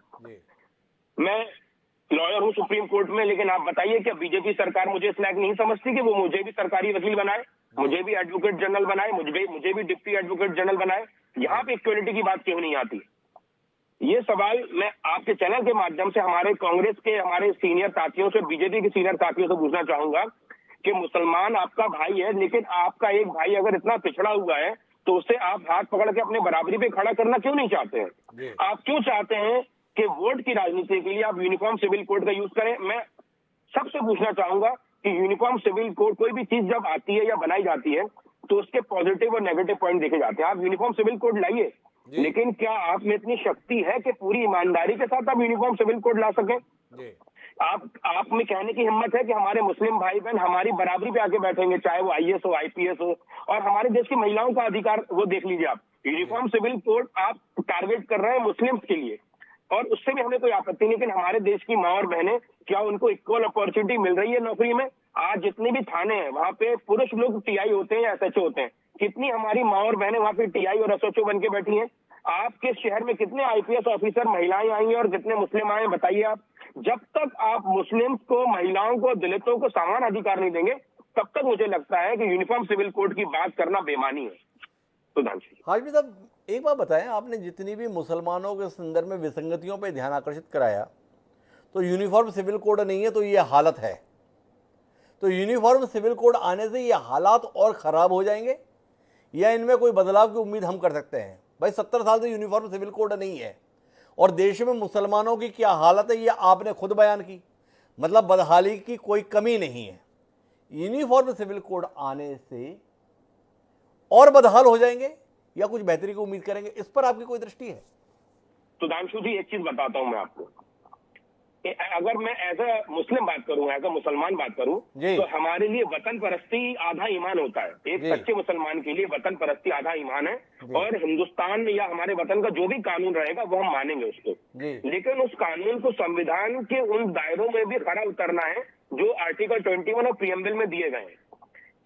मैं लॉयर हूं सुप्रीम कोर्ट में, लेकिन आप बताइए क्या बीजेपी सरकार मुझे इस लायक नहीं समझती कि वो मुझे भी सरकारी वकील बनाए, मुझे भी एडवोकेट जनरल बनाए, मुझे भी डिप्टी एडवोकेट जनरल बनाए? यहाँ पे इक्वलिटी की बात क्यों नहीं आती? ये सवाल मैं आपके चैनल के माध्यम से हमारे कांग्रेस के हमारे सीनियर साथियों से, बीजेपी के सीनियर साथियों से पूछना चाहूंगा कि मुसलमान आपका भाई है, लेकिन आपका एक भाई अगर इतना पिछड़ा हुआ है तो उसे आप हाथ पकड़ के अपने बराबरी पे खड़ा करना क्यों नहीं चाहते हैं? आप क्यों चाहते हैं कि वोट की राजनीति के लिए आप यूनिफॉर्म सिविल कोड का यूज करें? मैं सबसे पूछना चाहूंगा कि यूनिफॉर्म सिविल कोड, कोई भी चीज जब आती है या बनाई जाती है तो उसके पॉजिटिव और नेगेटिव पॉइंट देखे जाते हैं। आप यूनिफॉर्म सिविल कोड लाइए, लेकिन क्या आप में इतनी शक्ति है कि पूरी ईमानदारी के साथ आप यूनिफॉर्म सिविल कोड ला सकें? आप में कहने की हिम्मत है कि हमारे मुस्लिम भाई बहन हमारी बराबरी पे आके बैठेंगे, चाहे वो आईएएस हो, आईपीएस हो, और हमारे देश की महिलाओं का अधिकार वो देख लीजिए आप। यूनिफॉर्म सिविल कोड आप टारगेट कर रहे हैं मुस्लिम्स के लिए, और उससे भी हमें कोई आपत्ति नहीं, लेकिन हमारे देश की माँ और बहनें, क्या उनको इक्वल अपॉर्चुनिटी मिल रही है नौकरी में? आज जितने भी थाने हैं वहां पे पुरुष लोग टीआई होते हैं या एसएचओ होते हैं, कितनी हमारी माँ और बहनें वहां पे टीआई और एसएचओ बन के बैठी हैं? आपके शहर में कितने आईपीएस ऑफिसर महिलाएं आई हैं और कितने मुस्लिम आए, बताइए आप। जब तक आप मुस्लिम्स को, महिलाओं को, दलितों को समान अधिकार नहीं देंगे, तब तक मुझे लगता है कि यूनिफॉर्म सिविल कोड की बात करना बेमानी है। सुधांशु हाशमी साहब, एक बात बताएं, आपने जितनी भी मुसलमानों के संदर्भ में विसंगतियों पर ध्यान आकर्षित कराया, तो यूनिफॉर्म सिविल कोड नहीं है तो ये हालत है, तो यूनिफॉर्म सिविल कोड आने से ये हालात और ख़राब हो जाएंगे या इनमें कोई बदलाव की उम्मीद हम कर सकते हैं? भाई 70 साल से यूनिफॉर्म सिविल कोड नहीं है और देश में मुसलमानों की क्या हालत है ये आपने खुद बयान की, मतलब बदहाली की कोई कमी नहीं है। यूनिफॉर्म सिविल कोड आने से और बदहाल हो जाएंगे या कुछ बेहतरी की उम्मीद करेंगे? इस पर आपकी कोई दृष्टि है? सुधांशु जी, एक चीज बताता हूं मैं आपको। अगर मैं एज अ मुस्लिम बात करूं, एज अ मुसलमान बात करूं, तो हमारे लिए वतन परस्ती आधा ईमान होता है। एक सच्चे मुसलमान के लिए वतन परस्ती आधा ईमान है, और हिंदुस्तान या हमारे वतन का जो भी कानून रहेगा वो हम मानेंगे उसको। लेकिन उस कानून को संविधान के उन दायरों में भी खरा उतरना है जो आर्टिकल 21 और प्रीएम्बल में दिए गए हैं।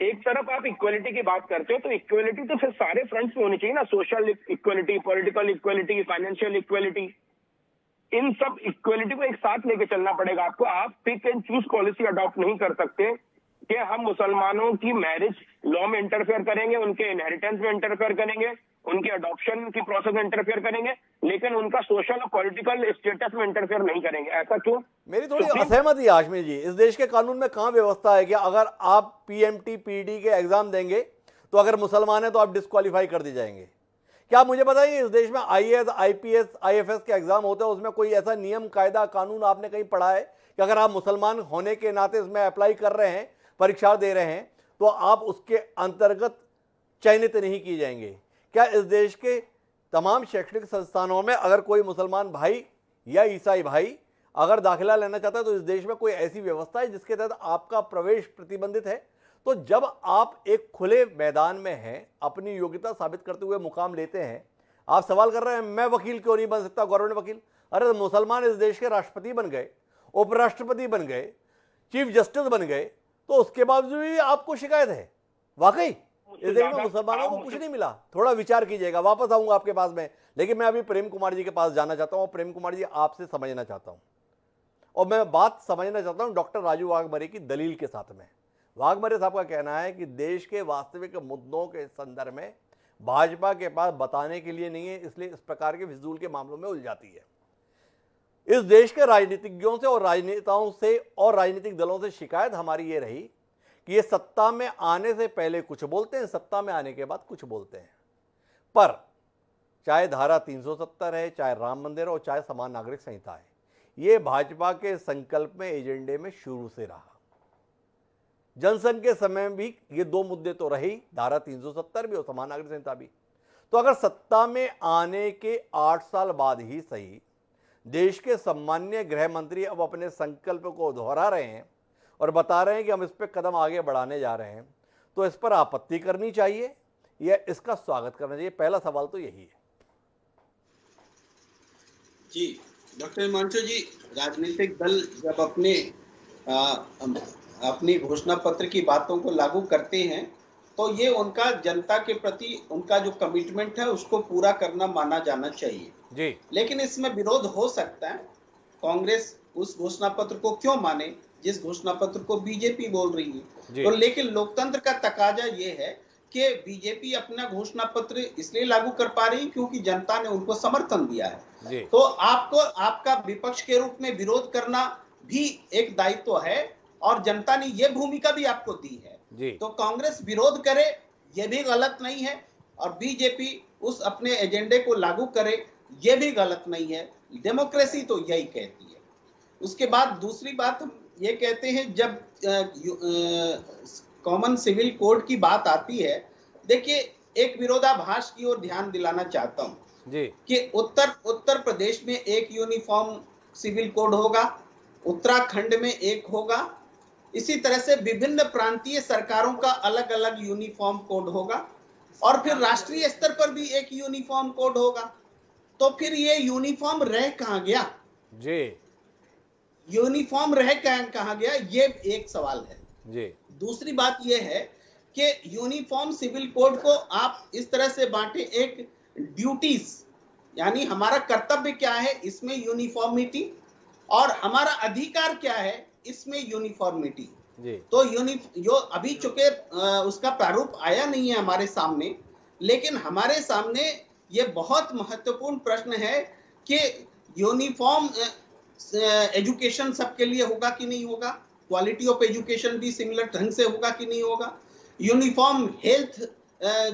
एक तरफ आप इक्वलिटी की बात करते हो, तो इक्वलिटी तो फिर सारे फ्रंट्स में होनी चाहिए ना। Social equality, political equality, financial equality, इन सब इक्वलिटी को एक साथ लेके चलना पड़ेगा आपको। आप pick and choose policy adopt नहीं कर सकते कि हम मुसलमानों की मैरिज लॉ में इंटरफेयर करेंगे, उनके इनहेरिटेंस में इंटरफेयर करेंगे, उनके अडॉप्शन की प्रोसेस में इंटरफेयर करेंगे, लेकिन उनका सोशल और पॉलिटिकल स्टेटस में इंटरफेयर नहीं करेंगे। ऐसा क्यों? मेरी थोड़ी असहमति है हाशमी जी। इस देश के कानून में कहां व्यवस्था है कि अगर आप पीएमटी पीडी के एग्जाम देंगे तो अगर मुसलमान है तो आप डिस्क्वालीफाई कर दिए जाएंगे? क्या आप मुझे बताइए, इस देश में आईएएस, आईपीएस, आईएफएस के एग्जाम होते हैं, उसमें कोई ऐसा नियम, कायदा, कानून आपने कहीं पढ़ा है कि अगर आप मुसलमान होने के नाते इसमें अप्लाई कर रहे हैं, परीक्षा दे रहे हैं, तो आप उसके अंतर्गत चयनित नहीं किए जाएंगे? क्या इस देश के तमाम शैक्षणिक संस्थानों में अगर कोई मुसलमान भाई या ईसाई भाई अगर दाखिला लेना चाहता है तो इस देश में कोई ऐसी व्यवस्था है जिसके तहत आपका प्रवेश प्रतिबंधित है? तो जब आप एक खुले मैदान में हैं, अपनी योग्यता साबित करते हुए मुकाम लेते हैं, आप सवाल कर रहे हैं मैं वकील क्यों नहीं बन सकता, गवर्नमेंट वकील? अरे तो मुसलमान इस देश के राष्ट्रपति बन गए, उपराष्ट्रपति बन गए, चीफ जस्टिस बन गए, तो उसके बावजूद भी आपको शिकायत है? वाकई इस देश में मुसलमानों को कुछ नहीं मिला? थोड़ा विचार कीजिएगा। वापस आऊंगा आपके पास में, लेकिन मैं अभी प्रेम कुमार जी के पास जाना चाहता हूं। प्रेम कुमार जी, आपसे समझना चाहता हूं, और मैं बात समझना चाहता हूं डॉक्टर राजू वाघमारे की दलील के साथ में। वाघमारे साहब का कहना है कि देश के वास्तविक मुद्दों के संदर्भ में भाजपा के पास बताने के लिए नहीं है, इसलिए इस प्रकार के फिजूल के मामलों में उलझाती है। इस देश के राजनीतिज्ञों से और राजनेताओं से और राजनीतिक दलों से शिकायत हमारी ये रही कि ये सत्ता में आने से पहले कुछ बोलते हैं, सत्ता में आने के बाद कुछ बोलते हैं। पर चाहे धारा 370 है, चाहे राम मंदिर और चाहे समान नागरिक संहिता है, ये भाजपा के संकल्प में, एजेंडे में शुरू से रहा। जनसंघ के समय भी ये दो मुद्दे तो रहे, धारा 370 भी और समान नागरिक संहिता भी। तो अगर सत्ता में आने के 8 साल बाद ही सही देश के सम्मान्य गृह मंत्री अब अपने संकल्प को दोहरा रहे हैं और बता रहे हैं कि हम इस पर कदम आगे बढ़ाने जा रहे हैं, तो इस पर आपत्ति करनी चाहिए या इसका स्वागत करना चाहिए? पहला सवाल तो यही है। जी डॉक्टर हिमांशु जी, राजनीतिक दल जब अपनी घोषणा पत्र की बातों को लागू करते हैं तो ये उनका जनता के प्रति उनका जो कमिटमेंट है उसको पूरा करना माना जाना चाहिए जी। लेकिन इसमें विरोध हो सकता है। कांग्रेस उस घोषणा पत्र को क्यों माने जिस घोषणा पत्र को बीजेपी बोल रही है? तो लेकिन लोकतंत्र का तकाजा ये है कि बीजेपी अपना घोषणा पत्र इसलिए लागू कर पा रही क्योंकि जनता ने उनको समर्थन दिया है। तो आपको आपका विपक्ष के रूप में विरोध करना भी एक दायित्व है और जनता ने यह भूमिका भी आपको दी है। तो कांग्रेस विरोध करे यह भी गलत नहीं है और बीजेपी उस अपने एजेंडे को लागू करे यह भी गलत नहीं है। डेमोक्रेसी तो यही कहती है। उसके बाद दूसरी बात हम ये कहते हैं, जब कॉमन सिविल कोड की बात आती है, देखिए एक विरोधाभास की ओर ध्यान दिलाना चाहता हूं कि उत्तर प्रदेश में एक यूनिफॉर्म सिविल कोड होगा, उत्तराखंड में एक होगा, इसी तरह से विभिन्न प्रांतीय सरकारों का अलग अलग यूनिफॉर्म कोड होगा और फिर राष्ट्रीय स्तर पर भी एक यूनिफॉर्म कोड होगा। तो फिर ये यूनिफॉर्म रह कहां गया? यूनिफॉर्म रह कहां गया, ये एक सवाल है। दूसरी बात ये है कि यूनिफॉर्म सिविल कोड को आप इस तरह से बांटे, एक ड्यूटीज यानी हमारा कर्तव्य क्या है इसमें यूनिफॉर्मिटी और हमारा अधिकार क्या है इसमें यूनिफॉर्मिटी। तो जो अभी चूंकि उसका प्रारूप आया नहीं है हमारे सामने, लेकिन हमारे सामने ये बहुत महत्वपूर्ण प्रश्न है कि यूनिफॉर्म एजुकेशन सबके लिए होगा कि नहीं होगा, क्वालिटी ऑफ एजुकेशन भी सिमिलर ढंग से होगा कि नहीं होगा, यूनिफॉर्म हेल्थ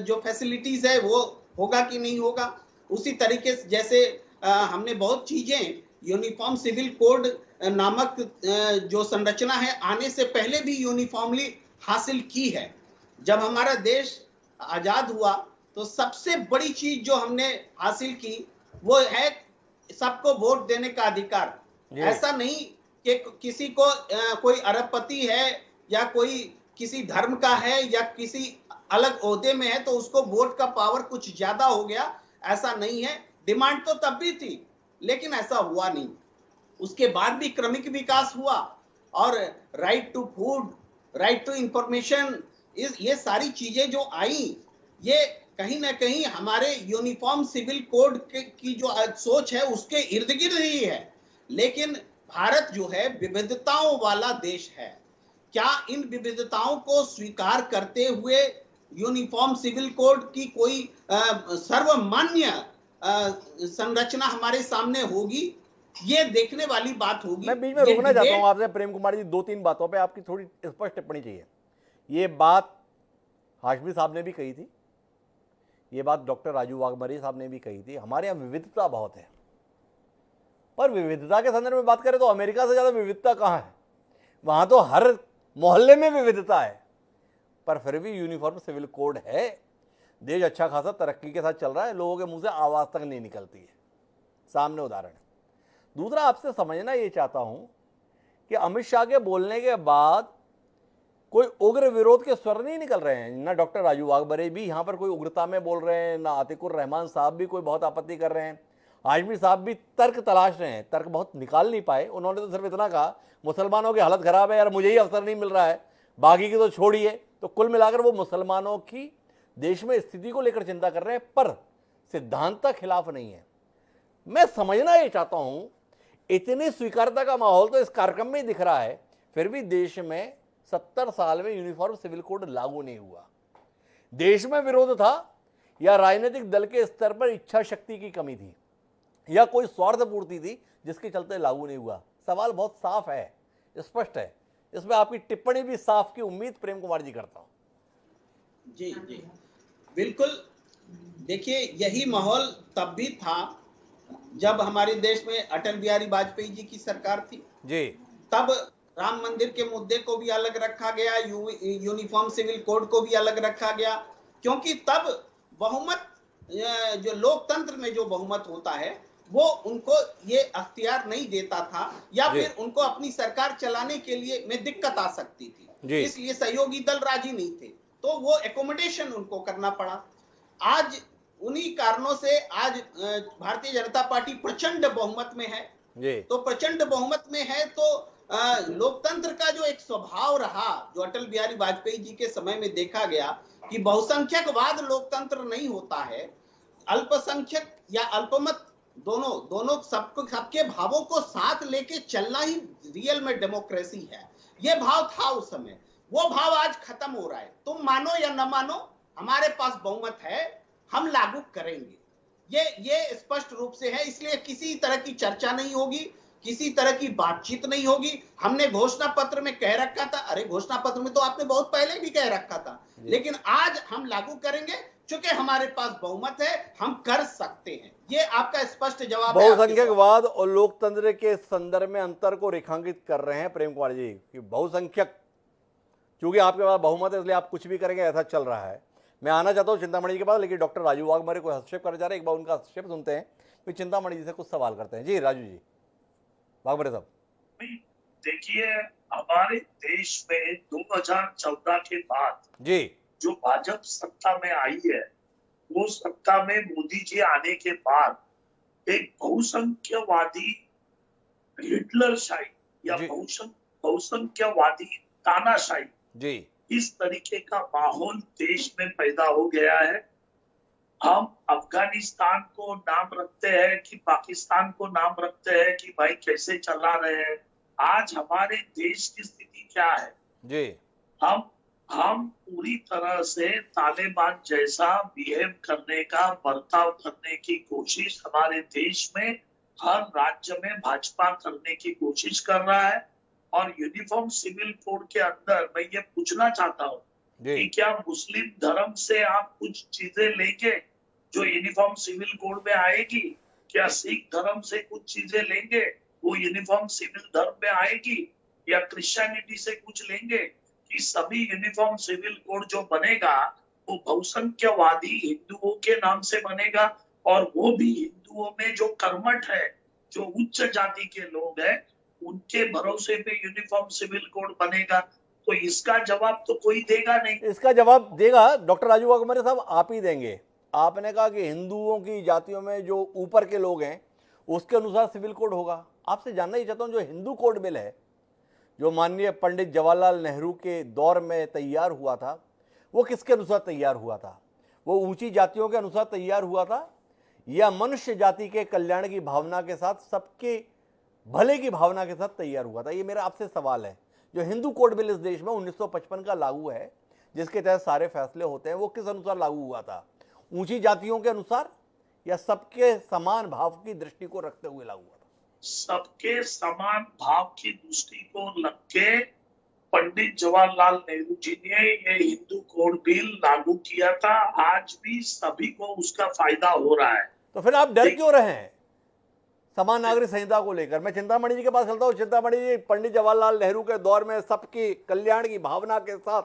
जो फैसिलिटीज है वो होगा कि नहीं होगा। उसी तरीके से जैसे हमने बहुत चीजें यूनिफॉर्म सिविल कोड नामक जो संरचना है आने से पहले भी यूनिफॉर्मली हासिल की है। जब हमारा देश आजाद हुआ तो सबसे बड़ी चीज जो हमने हासिल की वो है सबको वोट देने का अधिकार। ऐसा नहीं कि किसी को कोई अरबपति है या कोई किसी धर्म का है या किसी अलग ओहदे में है तो उसको वोट का पावर कुछ ज्यादा हो गया, ऐसा नहीं है। डिमांड तो तब भी थी लेकिन ऐसा हुआ नहीं। उसके बाद भी क्रमिक विकास हुआ और right to food, right to information, ये सारी चीजें जो आई ये कहीं ना कहीं हमारे यूनिफॉर्म सिविल कोड की जो सोच है उसके इर्द गिर्द ही है। लेकिन भारत जो है विविधताओं वाला देश है, क्या इन विविधताओं को स्वीकार करते हुए यूनिफॉर्म सिविल कोड की कोई सर्वमान्य संरचना हमारे सामने होगी? ये देखने वाली बात होगी। मैं बीच में रुकना चाहता हूं आपसे प्रेम कुमार जी, 2-3 बातों पे आपकी थोड़ी स्पष्ट टिप्पणी चाहिए। ये बात हाशमी साहब ने भी कही थी, ये बात डॉक्टर राजू वाघमारे साहब ने भी कही थी, हमारे यहाँ विविधता बहुत है। पर विविधता के संदर्भ में बात करें तो अमेरिका से ज्यादा विविधता कहाँ है? वहां तो हर मोहल्ले में विविधता है, पर फिर भी यूनिफॉर्म सिविल कोड है। देश अच्छा खासा तरक्की के साथ चल रहा है, लोगों के मुंह से आवाज तक नहीं निकलती है। सामने उदाहरण है। दूसरा, आपसे समझना ये चाहता हूं कि अमित शाह के बोलने के बाद कोई उग्र विरोध के स्वर नहीं निकल रहे हैं। ना डॉक्टर राजू वाघमारे भी यहां पर कोई उग्रता में बोल रहे हैं, ना आतिकुर रहमान साहब भी कोई बहुत आपत्ति कर रहे हैं, हाशमी साहब भी तर्क तलाश रहे हैं, तर्क बहुत निकाल नहीं पाए। उन्होंने तो सिर्फ इतना कहा मुसलमानों की हालत खराब है यार, मुझे ही अवसर नहीं मिल रहा है, बाकी की तो छोड़िए। तो कुल मिलाकर वो मुसलमानों की देश में स्थिति को लेकर चिंता कर रहे हैं, पर सिद्धांत के खिलाफ नहीं है। मैं समझना ये चाहता हूं, इतनी स्वीकारता का माहौल तो इस कार्यक्रम में दिख रहा है, फिर भी देश में 70 साल में यूनिफॉर्म सिविल कोड लागू नहीं हुआ। देश में विरोध था या राजनीतिक दल के स्तर पर इच्छा शक्ति की कमी थी या कोई स्वार्थ पूर्ति थी जिसके चलते लागू नहीं हुआ? सवाल बहुत साफ है, स्पष्ट है। इसमें आपकी टिप्पणी भी साफ की उम्मीद प्रेम कुमार जी करता हूं। जी जी बिल्कुल। देखिए, यही माहौल तब भी था जब हमारे देश में अटल बिहारी वाजपेयी जी की सरकार थी जी। तब राम मंदिर के मुद्दे को भी अलग रखा गया, यूनिफॉर्म सिविल कोड को भी अलग रखा गया, क्योंकि तब बहुमत, जो लोकतंत्र में जो बहुमत होता है वो उनको ये अख्तियार नहीं देता था या फिर उनको अपनी सरकार चलाने के लिए में दिक्कत आ सकती थी, इसलिए सहयोगी दल राजी नहीं थे, तो वो एकोमोडेशन उनको करना पड़ा। आज उन्हीं कारणों से आज भारतीय जनता पार्टी प्रचंड बहुमत में है। तो प्रचंड बहुमत में है तो लोकतंत्र का जो एक स्वभाव रहा, जो अटल बिहारी वाजपेयी जी के समय में देखा गया कि बहुसंख्यकवाद लोकतंत्र नहीं होता है, अल्पसंख्यक या अल्पमत दोनों सबके भावों को साथ लेके चलना ही रियल में डेमोक्रेसी है। ये भाव था उस समय, वो भाव आज खत्म हो रहा है। तुम मानो या न मानो, हमारे पास बहुमत है, हम लागू करेंगे, ये स्पष्ट रूप से है। इसलिए किसी तरह की चर्चा नहीं होगी, किसी तरह की बातचीत नहीं होगी। हमने घोषणा पत्र में कह रखा था, अरे घोषणा पत्र में तो आपने बहुत पहले भी कह रखा था, लेकिन आज हम लागू करेंगे क्योंकि हमारे पास बहुमत है, हम कर सकते हैं। ये आपका स्पष्ट जवाब है। बहुसंख्यकवाद और लोकतंत्र के संदर्भ में अंतर को रेखांकित कर रहे हैं प्रेम कुमार जी कि बहुसंख्यक, क्योंकि आपके पास बहुमत है इसलिए आप कुछ भी करेंगे, ऐसा चल रहा है। मैं आना चाहता हूँ चिंतामणि जी के पास, लेकिन डॉक्टर राजू वाघमारे को हस्तक्षेप कर जा रहे हैं, एक बार उनका हस्तक्षेप सुनते हैं, फिर चिंतामणि जी से कुछ सवाल करते हैं। जी राजू जी, वाघमारे साहब। देखिए, हमारे देश में 2014 के बाद जी जो भाजपा सत्ता में आई है, वो सत्ता में मोदी जी आने के बाद एक बहुसंख्यवादी हिटलरशाही या बहुसंख्यवादी तानाशाही जी इस तरीके का माहौल देश में पैदा हो गया है। हम अफगानिस्तान को नाम रखते हैं कि पाकिस्तान को नाम रखते हैं कि भाई कैसे चला रहे हैं। आज हमारे देश की स्थिति क्या है जी? हम पूरी तरह से तालिबान जैसा बिहेव करने का, बर्ताव करने की कोशिश हमारे देश में हर राज्य में भाजपा करने की कोशिश कर रहा है। और यूनिफॉर्म सिविल कोड के अंदर मैं ये पूछना चाहता हूँ कि क्या मुस्लिम धर्म से आप कुछ चीजें लेंगे जो यूनिफॉर्म सिविल कोड में आएगी? क्या सिख धर्म से कुछ चीजें लेंगे वो यूनिफॉर्म सिविल धर्म में आएगी? या क्रिश्चियनिटी से कुछ लेंगे? कि सभी यूनिफॉर्म सिविल कोड जो बनेगा वो बहुसंख्यवादी हिंदुओं के नाम से बनेगा, और वो भी हिंदुओं में जो कर्मठ है, जो उच्च जाति के लोग हैं, उनके भरोसे पे यूनिफॉर्म सिविल कोड बनेगा। तो इसका जवाब तो कोई देगा नहीं। इसका जवाब देगा डॉक्टर राजू वाघमारे साहब, आप ही देंगे। आपने कहा कि हिंदुओं की जातियों में जो ऊपर के लोग हैं उसके अनुसार सिविल कोड होगा। आपसे जानना ही चाहता हूं, जो हिंदू कोड बिल है, जो माननीय पंडित जवाहरलाल नेहरू के दौर में तैयार हुआ था, वो किसके अनुसार तैयार हुआ था? वो ऊंची जातियों के अनुसार तैयार हुआ था या मनुष्य जाति के कल्याण की भावना के साथ, सबके भले की भावना के साथ तैयार हुआ था? ये मेरा आपसे सवाल है। जो हिंदू कोड बिल इस देश में 1955 का लागू है, जिसके तहत सारे फैसले होते हैं, वो किस अनुसार लागू हुआ था? ऊंची जातियों के अनुसार या सबके समान भाव की दृष्टि को रखते हुए लागू हुआ था? सबके समान भाव की दृष्टि को रख के पंडित जवाहरलाल नेहरू जी ने ये हिंदू कोड बिल लागू किया था। आज भी सभी को उसका फायदा हो रहा है। तो फिर आप डर क्यों रहे हैं समान नागरिक संहिता को लेकर? मैं चिंतामणि जी के पास चलता हूँ। चिंतामणि जी, पंडित जवाहरलाल नेहरू के दौर में सबकी कल्याण की भावना के साथ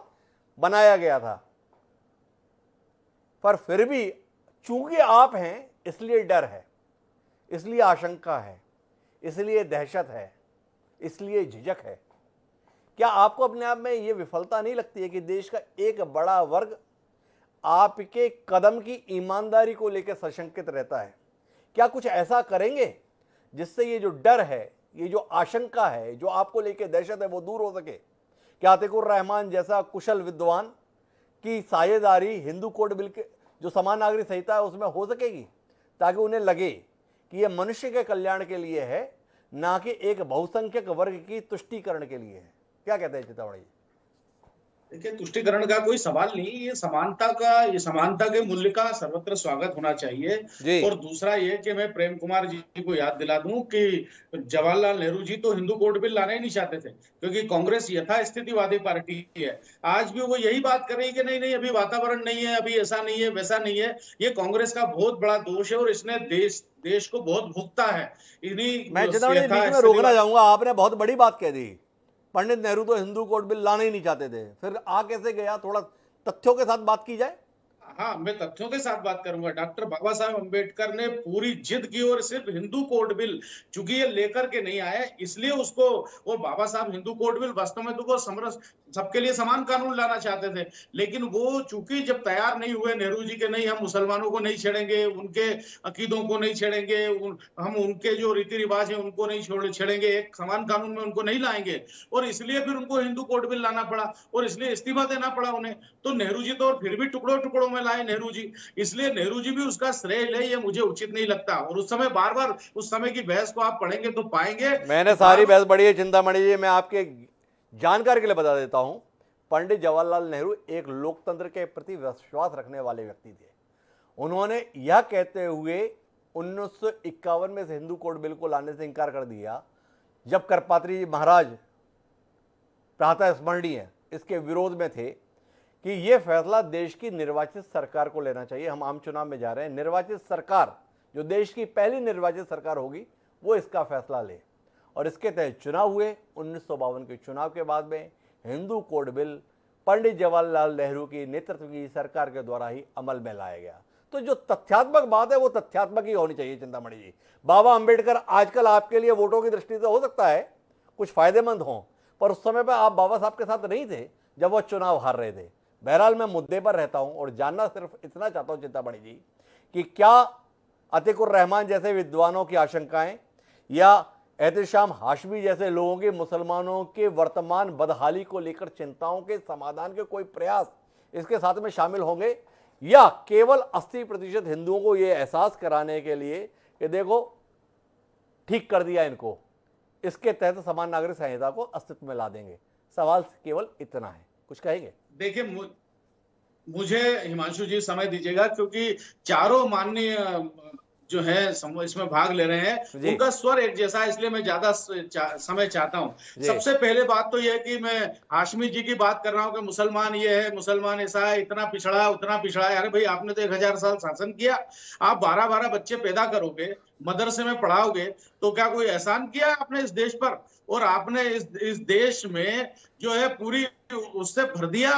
बनाया गया था, पर फिर भी चूंकि आप हैं इसलिए डर है, इसलिए आशंका है, इसलिए दहशत है, इसलिए झिझक है। क्या आपको अपने आप में यह विफलता नहीं लगती है कि देश का एक बड़ा वर्ग आपके कदम की ईमानदारी को लेकर सशंकित रहता है? क्या कुछ ऐसा करेंगे जिससे ये जो डर है, ये जो आशंका है, जो आपको लेकर दहशत है, वो दूर हो सके? क्या अतीकुर रहमान जैसा कुशल विद्वान की साझेदारी हिंदू कोड बिल के जो समान नागरिक संहिता है उसमें हो सकेगी, ताकि उन्हें लगे कि यह मनुष्य के कल्याण के लिए है, ना कि एक बहुसंख्यक वर्ग की तुष्टीकरण के लिए है? क्या कहते हैं चिंतामणि जी? देखिए, तुष्टीकरण का कोई सवाल नहीं, ये समानता के मूल्य का सर्वत्र स्वागत होना चाहिए। और दूसरा ये कि मैं प्रेम कुमार जी को याद दिला दूं कि जवाहरलाल नेहरू जी तो हिंदू कोड बिल लाना ही नहीं चाहते थे, क्योंकि कांग्रेस यथास्थितिवादी पार्टी है। आज भी वो यही बात कर रही है कि नहीं अभी वातावरण नहीं है, अभी ऐसा नहीं है, वैसा नहीं है। ये कांग्रेस का बहुत बड़ा दोष है और इसने देश को बहुत भुगता है। मैं चिंतामणि जी बीच में रोकना चाहूंगा, आपने बहुत बड़ी बात कह दी। पंडित नेहरू तो हिंदू कोड बिल लाना ही नहीं चाहते थे, फिर आ कैसे गया? थोड़ा तथ्यों के साथ बात की जाए। हाँ, मैं तथ्यों के साथ बात करूंगा। डॉक्टर बाबा साहब अम्बेडकर ने पूरी जिद की और सिर्फ हिंदू कोड बिल, चूंकि ये लेकर के नहीं आए इसलिए उसको, वो बाबा साहब हिंदू कोड बिल वास्तव में तो वो सबके लिए समान कानून लाना चाहते थे, लेकिन वो चूंकि जब तैयार नहीं हुए नेहरू जी के, नहीं हम मुसलमानों को नहीं छेड़ेंगे, उनके अकीदों को नहीं छेड़ेंगे, हम उनके जो रीति रिवाज है उनको नहीं छेड़ेंगे, एक समान कानून में उनको नहीं लाएंगे, और इसलिए फिर उनको हिंदू कोड बिल लाना पड़ा और इसलिए इस्तीफा देना पड़ा उन्हें। तो नेहरू जी तो फिर भी टुकड़ों टुकड़ों में लाए नेहरू जी, इसलिए नेहरू जी भी उसका श्रेय ले, ये मुझे उचित नहीं लगता। और उस समय बार बार उस समय की बहस को आप पढ़ेंगे तो पाएंगे। मैंने सारी बहस पढ़ी है चिंतामणि जी। मैं आपके जानकारी के लिए बता देता हूं, पंडित जवाहरलाल नेहरू एक लोकतंत्र के प्रति विश्वास रखने वाले व्यक्ति थे। उन्होंने यह कहते हुए 1951 में से हिंदू कोड बिल को लाने से इंकार कर दिया, जब करपात्री जी महाराज प्रातः स्मरणीय इसके विरोध में थे, कि यह फैसला देश की निर्वाचित सरकार को लेना चाहिए। हम आम चुनाव में जा रहे हैं, निर्वाचित सरकार, जो देश की पहली निर्वाचित सरकार होगी, वो इसका फैसला ले। और इसके तहत चुनाव हुए। 1952 के चुनाव के बाद में हिंदू कोड बिल पंडित जवाहरलाल नेहरू की नेतृत्व की सरकार के द्वारा ही अमल में लाया गया। तो जो तथ्यात्मक बात है वो तथ्यात्मक ही होनी चाहिए चिंतामणि जी। बाबा अंबेडकर आजकल आपके लिए वोटों की दृष्टि से हो सकता है कुछ फायदेमंद हों, पर उस समय पर आप बाबा साहब के साथ नहीं थे जब वो चुनाव हार रहे थे। बहरहाल मैं मुद्दे पर रहता हूं और जानना सिर्फ इतना चाहता हूं चिंतामणि जी कि क्या अतीकुर रहमान जैसे विद्वानों की आशंकाएं या एहतशाम हाशमी जैसे लोगों के मुसलमानों के वर्तमान बदहाली को लेकर चिंताओं के समाधान के कोई प्रयास इसके साथ में शामिल होंगे, या केवल 80% हिंदुओं को यह एहसास कराने के लिए कि देखो ठीक कर दिया इनको, इसके तहत समान नागरिक संहिता को अस्तित्व में ला देंगे? सवाल केवल इतना है, कुछ कहेंगे? देखिए, मुझे हिमांशु जी समय दीजिएगा, क्योंकि चारों माननीय जो है इसमें भाग ले रहे हैं, उनका स्वर एक जैसा है, इसलिए मैं ज्यादा समय चाहता हूं। सबसे पहले बात तो यह है कि मैं हाशमी जी की बात कर रहा हूं कि मुसलमान ये है, मुसलमान ऐसा है, इतना पिछड़ा उतना पिछड़ा है। अरे भाई, आपने तो 1000 साल शासन किया, आप 12-12 बच्चे पैदा करोगे, मदरसे में पढ़ाओगे, तो क्या कोई एहसान किया आपने इस देश पर? और आपने इस देश में जो है पूरी उससे भर दिया,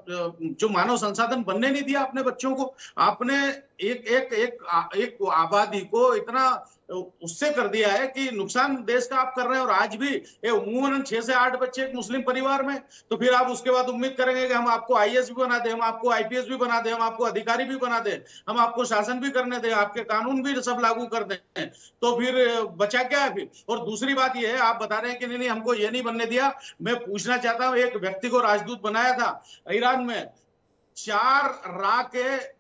जो मानव संसाधन बनने नहीं दिया अपने बच्चों को। आपने एक आबादी को इतना उससे कर दिया है कि नुकसान देश का आप कर रहे हैं। और आज भी उमूमन 6 से 8 बच्चे एक मुस्लिम परिवार में, तो फिर आप उसके बाद उम्मीद करेंगे कि हम आपको आईएएस भी बना दें, हम आपको आईपीएस भी बना दें, हम आपको अधिकारी भी बना दें, हम आपको शासन भी करने दें, आपके कानून भी सब लागू कर दें, तो फिर बचा क्या है फिर। और दूसरी बात यह है, आप बता रहे हैं कि नहीं हमको ये नहीं बनने दिया। मैं पूछना चाहता हूं, एक व्यक्ति को राजदूत बनाया था ईरान में, 4 रा के,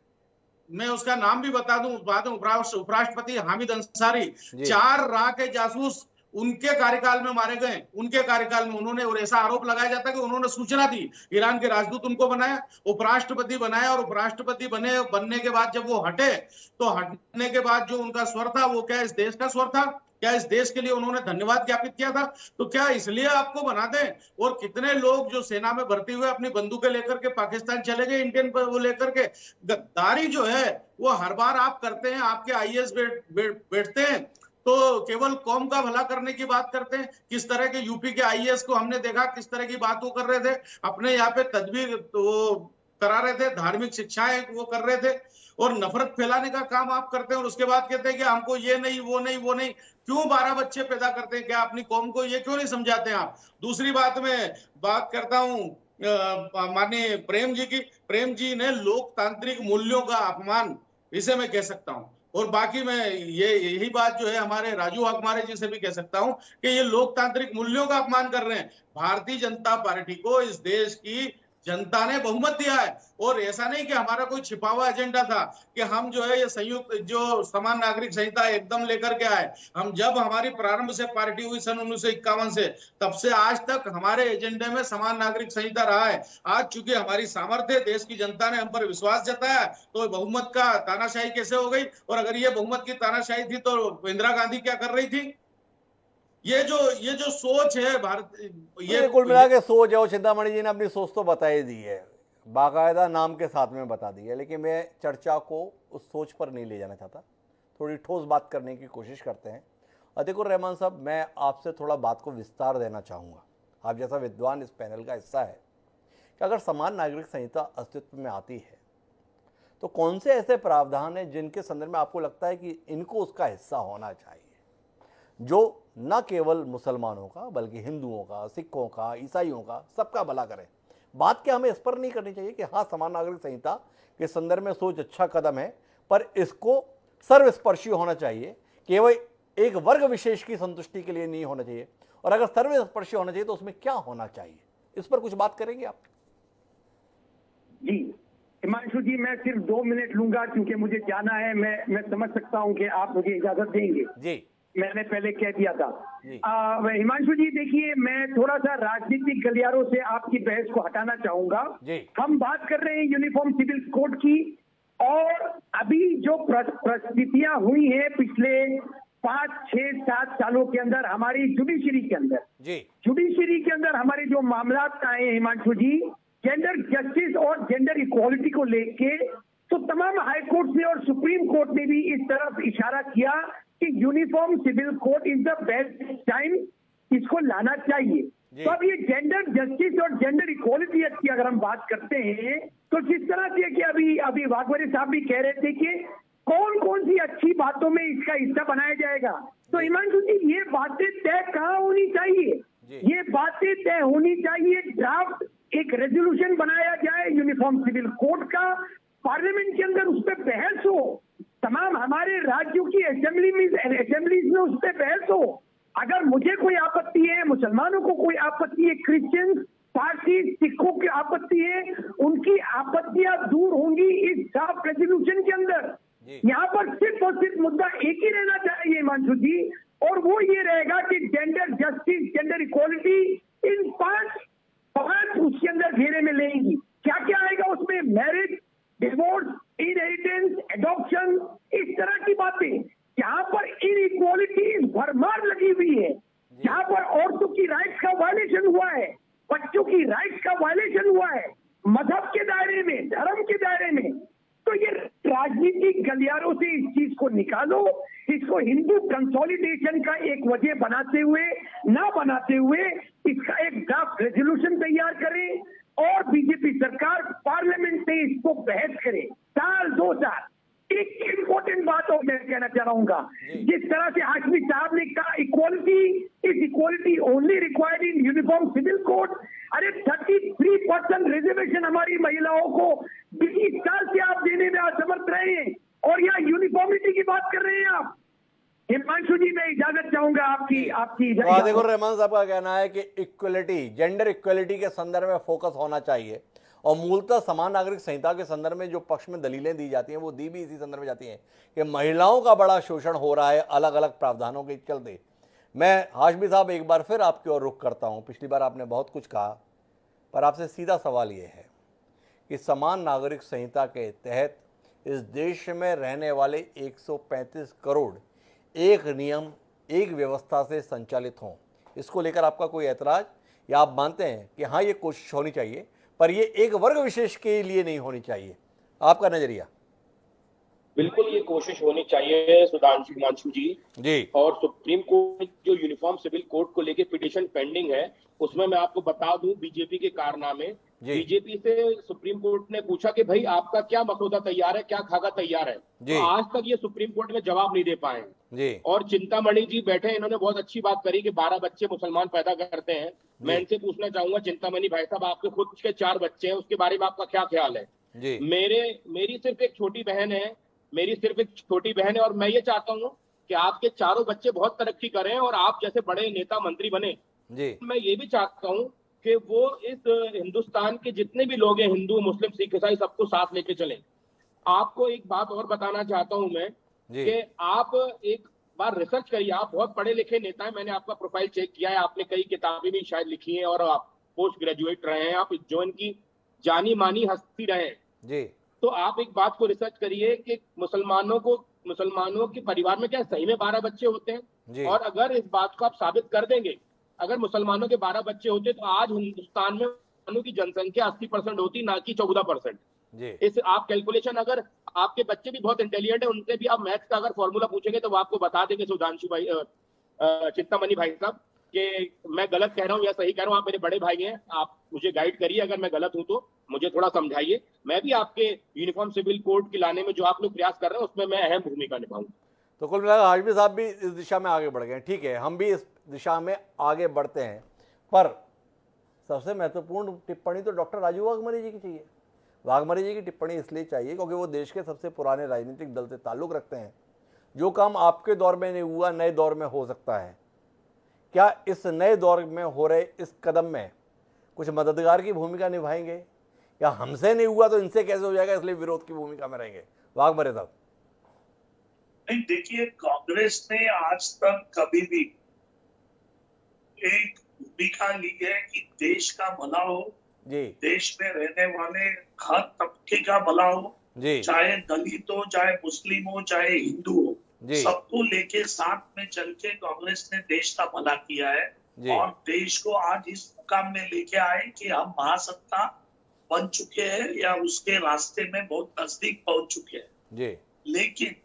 मैं उसका नाम भी बता दूं बाद में, उपराष्ट्रपति हामिद अंसारी, 4 रा के जासूस उनके कार्यकाल में मारे गए, उनके कार्यकाल में उन्होंने, और ऐसा आरोप लगाया जाता है कि उन्होंने सूचना दी, ईरान के राजदूत उनको बनाया, उपराष्ट्रपति बनाया, और उपराष्ट्रपति बनने के बाद जब वो हटे, तो हटने के बाद जो उनका स्वर था वो क्या इस देश का स्वर था? क्या इस देश के लिए उन्होंने धन्यवाद ज्ञापित किया था? तो क्या इसलिए आपको बना दें? और कितने लोग जो सेना में भर्ती हुए अपनी बंदूकें लेकर के पाकिस्तान चले गए, इंडियन पर वो लेकर के। गद्दारी जो है वो हर बार आप करते हैं, आपके आईएएस बैठते हैं तो केवल कौम का भला करने की बात करते हैं। किस तरह के यूपी के आईएएस को हमने देखा किस तरह की बात वो कर रहे थे, अपने यहाँ पे तदबीर तो करा रहे थे, धार्मिक शिक्षाएं वो कर रहे थे, और नफरत फैलाने का काम आप करते हैं। और उसके बाद कहते हैं कि हमको ये नहीं वो नहीं वो नहीं। क्यों 12 बच्चे पैदा करते हैं? क्या अपनी कौम को ये क्यों नहीं समझाते आप? दूसरी बात में बात करता हूं माननीय प्रेम जी की। प्रेम जी ने लोकतांत्रिक मूल्यों का अपमान, इसे मैं कह सकता हूं। और बाकी मैं यही बात जो है हमारे राजू हकमारे जी से भी कह सकता हूं कि ये लोकतांत्रिक मूल्यों का अपमान कर रहे हैं। भारतीय जनता पार्टी को इस देश की जनता ने बहुमत दिया है, और ऐसा नहीं कि हमारा कोई छिपा हुआ एजेंडा था कि हम जो है ये संयुक्त जो समान नागरिक संहिता एकदम लेकर के आए। हम जब हमारी प्रारंभ से पार्टी हुई सन 1951 से, तब से आज तक हमारे एजेंडे में समान नागरिक संहिता रहा है। आज चूंकि हमारी सामर्थ्य, देश की जनता ने हम पर विश्वास जताया, तो बहुमत का तानाशाही कैसे हो गई? और अगर ये बहुमत की तानाशाही थी तो इंदिरा गांधी क्या कर रही थी? ये जो सोच है भारत, ये कुल मिला के सोच है, वो चिंतामणि जी ने अपनी सोच तो बता ही दी है, बाकायदा नाम के साथ में बता दी है। लेकिन मैं चर्चा को उस सोच पर नहीं ले जाना चाहता, थोड़ी ठोस बात करने की कोशिश करते हैं। अतिकुर रहमान साहब, मैं आपसे थोड़ा बात को विस्तार देना चाहूँगा। आप जैसा विद्वान इस पैनल का हिस्सा है कि अगर समान नागरिक संहिता अस्तित्व में आती है तो कौन से ऐसे प्रावधान हैं जिनके संदर्भ में आपको लगता है कि इनको उसका हिस्सा होना चाहिए, जो न केवल मुसलमानों का बल्कि हिंदुओं का, सिखों का, ईसाइयों का, सबका भला करें? बात क्या हमें इस पर नहीं करनी चाहिए कि हाँ, समान नागरिक संहिता के संदर्भ में सोच अच्छा कदम है, पर इसको सर्वस्पर्शी होना चाहिए, केवल एक वर्ग विशेष की संतुष्टि के लिए नहीं होना चाहिए। और अगर सर्वस्पर्शी होना चाहिए तो उसमें क्या होना चाहिए, इस पर कुछ बात करेंगे आप? जी हिमांशु जी, मैं सिर्फ 2 मिनट लूंगा क्योंकि मुझे जाना है। मैं समझ सकता हूं कि आप मुझे इजाजत देंगे जी, मैंने पहले कह दिया था। हिमांशु जी देखिए, मैं थोड़ा सा राजनीतिक गलियारों से आपकी बहस को हटाना चाहूंगा। हम बात कर रहे हैं यूनिफॉर्म सिविल कोड की, और अभी जो परिस्थितियां हुई हैं पिछले 5, 6, 7 सालों के अंदर हमारी जुडिशरी के अंदर हमारे जो मामला आए हैं हिमांशु जी, जेंडर जस्टिस और जेंडर इक्वालिटी को लेके, तो तमाम हाई कोर्ट ने और सुप्रीम कोर्ट ने भी इस तरफ इशारा किया कि uniform civil code is the best time, इसको लाना चाहिए। तो अब ये जेंडर जस्टिस और जेंडर इक्वालिटी एक्ट की अगर हम बात करते हैं तो जिस तरह से कि अभी वाघवारी साहब भी कह रहे थे कि कौन कौन सी अच्छी बातों में इसका हिस्सा बनाया जाएगा, तो हिमांशु जी ये बातें तय कहाँ होनी चाहिए? ये बातें तय होनी चाहिए, ड्राफ्ट एक रेजोल्यूशन बनाया जाए यूनिफॉर्म सिविल कोड का, पार्लियामेंट के अंदर उस पर बहस हो, तमाम हमारे राज्यों की असेंबलीज में उस पर बहस हो। अगर मुझे कोई आपत्ति है, मुसलमानों को कोई आपत्ति है, क्रिश्चियन, पारसी, सिखों की आपत्ति है, उनकी आपत्तियां दूर होंगी इस ड्राफ्ट रेजोल्यूशन के अंदर। यहाँ पर सिर्फ और सिर्फ मुद्दा एक ही रहना चाहिए हिमांशु जी, और वो ये रहेगा कि जेंडर जस्टिस, जेंडर इक्वालिटी, इन पांच उसके अंदर घेरे में लेंगी। क्या क्या आएगा उसमें? मैरिज, डिवोर्स, इनहेरिटेंस, एडॉप्शन, इस तरह की बातें। जहां पर इनइक्वालिटीज भरमार लगी हुई है, जहां पर औरतों की राइट्स का वायलेशन हुआ है, बच्चों की राइट्स का वायलेशन हुआ है, मजहब के दायरे में, धर्म के दायरे में, तो तो ये राजनीतिक गलियारों से इस चीज को निकालो, इसको हिंदू कंसोलिडेशन का एक वजह बनाते हुए इसका एक ड्राफ्ट रेजोल्यूशन तैयार करें और बीजेपी सरकार पार्लियामेंट में इसको बहस करे। साल 2 साल। एक इम्पोर्टेंट बात और मैं कहना चाहूंगा, जिस तरह से हाशमी साहब ने कहा equality only required in uniform civil code. अरे 33% रिजर्वेशन हमारी महिलाओं को 20 साल से आप देने में असमर्थ रहे हैं और यहाँ यूनिफॉर्मिटी की बात कर रहे हैं आप। हिमांशु जी, मैं इजाजत चाहूंगा आपकी देखो, रहमान साहब का कहना है कि इक्वलिटी, जेंडर इक्वलिटी के संदर्भ में फोकस होना चाहिए और मूलतः समान नागरिक संहिता के संदर्भ में जो पक्ष में दलीलें दी जाती हैं वो दी भी इसी संदर्भ में जाती हैं कि महिलाओं का बड़ा शोषण हो रहा है अलग अलग प्रावधानों के चलते। मैं हाशमी साहब एक बार फिर आपकी ओर रुख करता हूं। पिछली बार आपने बहुत कुछ कहा, पर आपसे सीधा सवाल ये है कि समान नागरिक संहिता के तहत इस देश में रहने वाले 135 करोड़ एक नियम एक व्यवस्था से संचालित हों, इसको लेकर आपका कोई ऐतराज, या आप मानते हैं कि हाँ ये कोशिश होनी चाहिए पर ये एक वर्ग विशेष के लिए नहीं होनी चाहिए? आपका नजरिया? बिल्कुल ये कोशिश होनी चाहिए सुधांशु हिमांशु जी। और सुप्रीम कोर्ट में जो यूनिफॉर्म सिविल कोड को लेके पिटीशन पेंडिंग है, उसमें मैं आपको बता दूं बीजेपी के कारनामे। बीजेपी से सुप्रीम कोर्ट ने पूछा कि भाई आपका क्या मसौदा तैयार है, क्या खाका तैयार है, तो आज तक ये सुप्रीम कोर्ट में जवाब नहीं दे पाए। और चिंतामणि जी बैठे, इन्होंने बहुत अच्छी बात करी कि 12 बच्चे मुसलमान पैदा करते हैं। मैं इनसे पूछना चाहूंगा, चिंतामणि भाई साहब, आपके खुद के 4 बच्चे हैं, उसके बारे में आपका क्या ख्याल है? मेरी सिर्फ एक छोटी बहन है और मैं ये चाहता हूँ कि आपके चारों बच्चे बहुत तरक्की करें और आप जैसे बड़े नेता मंत्री बने। मैं ये भी चाहता हूँ कि वो इस हिंदुस्तान के जितने भी लोग हैं, हिंदू मुस्लिम सिख ईसाई, सबको साथ लेके चलें। आपको एक बात और बताना चाहता हूँ मैं कि आप एक बार रिसर्च करिए। आप बहुत पढ़े लिखे नेता हैं, मैंने आपका प्रोफाइल चेक किया है, आपने कई किताबें भी शायद लिखी हैं और आप पोस्ट ग्रेजुएट रहे हैं, आप जो इनकी जानी मानी हस्ती रहे हैं। तो आप एक बात को रिसर्च करिए कि मुसलमानों के परिवार में क्या सही में 12 बच्चे होते हैं? और अगर इस बात को आप साबित कर देंगे, अगर मुसलमानों के 12 बच्चे होते तो आज हिंदुस्तान में मुसलमानों की जनसंख्या 80% होती, ना कि 14%। इस आप कैलकुलेशन, अगर आपके बच्चे भी बहुत इंटेलिजेंट है, उनसे भी आप मैथ्स का अगर फॉर्मूला पूछेंगे तो वो आपको बता देंगे सुधांशु भाई, चिंतामणि भाई साहब, कि मैं गलत कह रहा हूँ या सही कह रहा हूँ। आप मेरे बड़े भाई हैं, आप मुझे गाइड करिए, अगर मैं गलत हूं तो मुझे थोड़ा समझाइए। मैं भी आपके यूनिफॉर्म सिविल कोड के लाने में जो आप लोग प्रयास कर रहे हैं उसमें मैं अहम भूमिका निभाऊंगा। तो कुल मिलाकर हाशमी साहब भी इस दिशा में आगे बढ़ गए। ठीक है, हम भी इस दिशा में आगे बढ़ते हैं, पर सबसे महत्वपूर्ण टिप्पणी तो डॉक्टर राजू वाघमारे जी की चाहिए। वाघमारे जी की टिप्पणी इसलिए चाहिए क्योंकि वो देश के सबसे पुराने राजनीतिक दल से ताल्लुक रखते हैं। जो काम आपके दौर में नहीं हुआ, नए दौर में हो सकता है। क्या इस नए दौर में हो रहे इस कदम में कुछ मददगार की भूमिका निभाएंगे, या हमसे नहीं हुआ तो इनसे कैसे हो जाएगा इसलिए विरोध की भूमिका में रहेंगे? वाघमारे साहब। नहीं, देखिए, कांग्रेस ने आज तक कभी भी एक भूमिका ली है कि देश का भला हो, देश में रहने वाले हर तबके का भला हो, चाहे दलित हो, चाहे मुस्लिम हो, चाहे हिंदू हो, सबको लेके साथ में चल के कांग्रेस ने देश का भला किया है और देश को आज इस मुकाम में लेके आए कि हम महासत्ता बन चुके हैं या उसके रास्ते में बहुत नजदीक पहुंच चुके हैं। लेकिन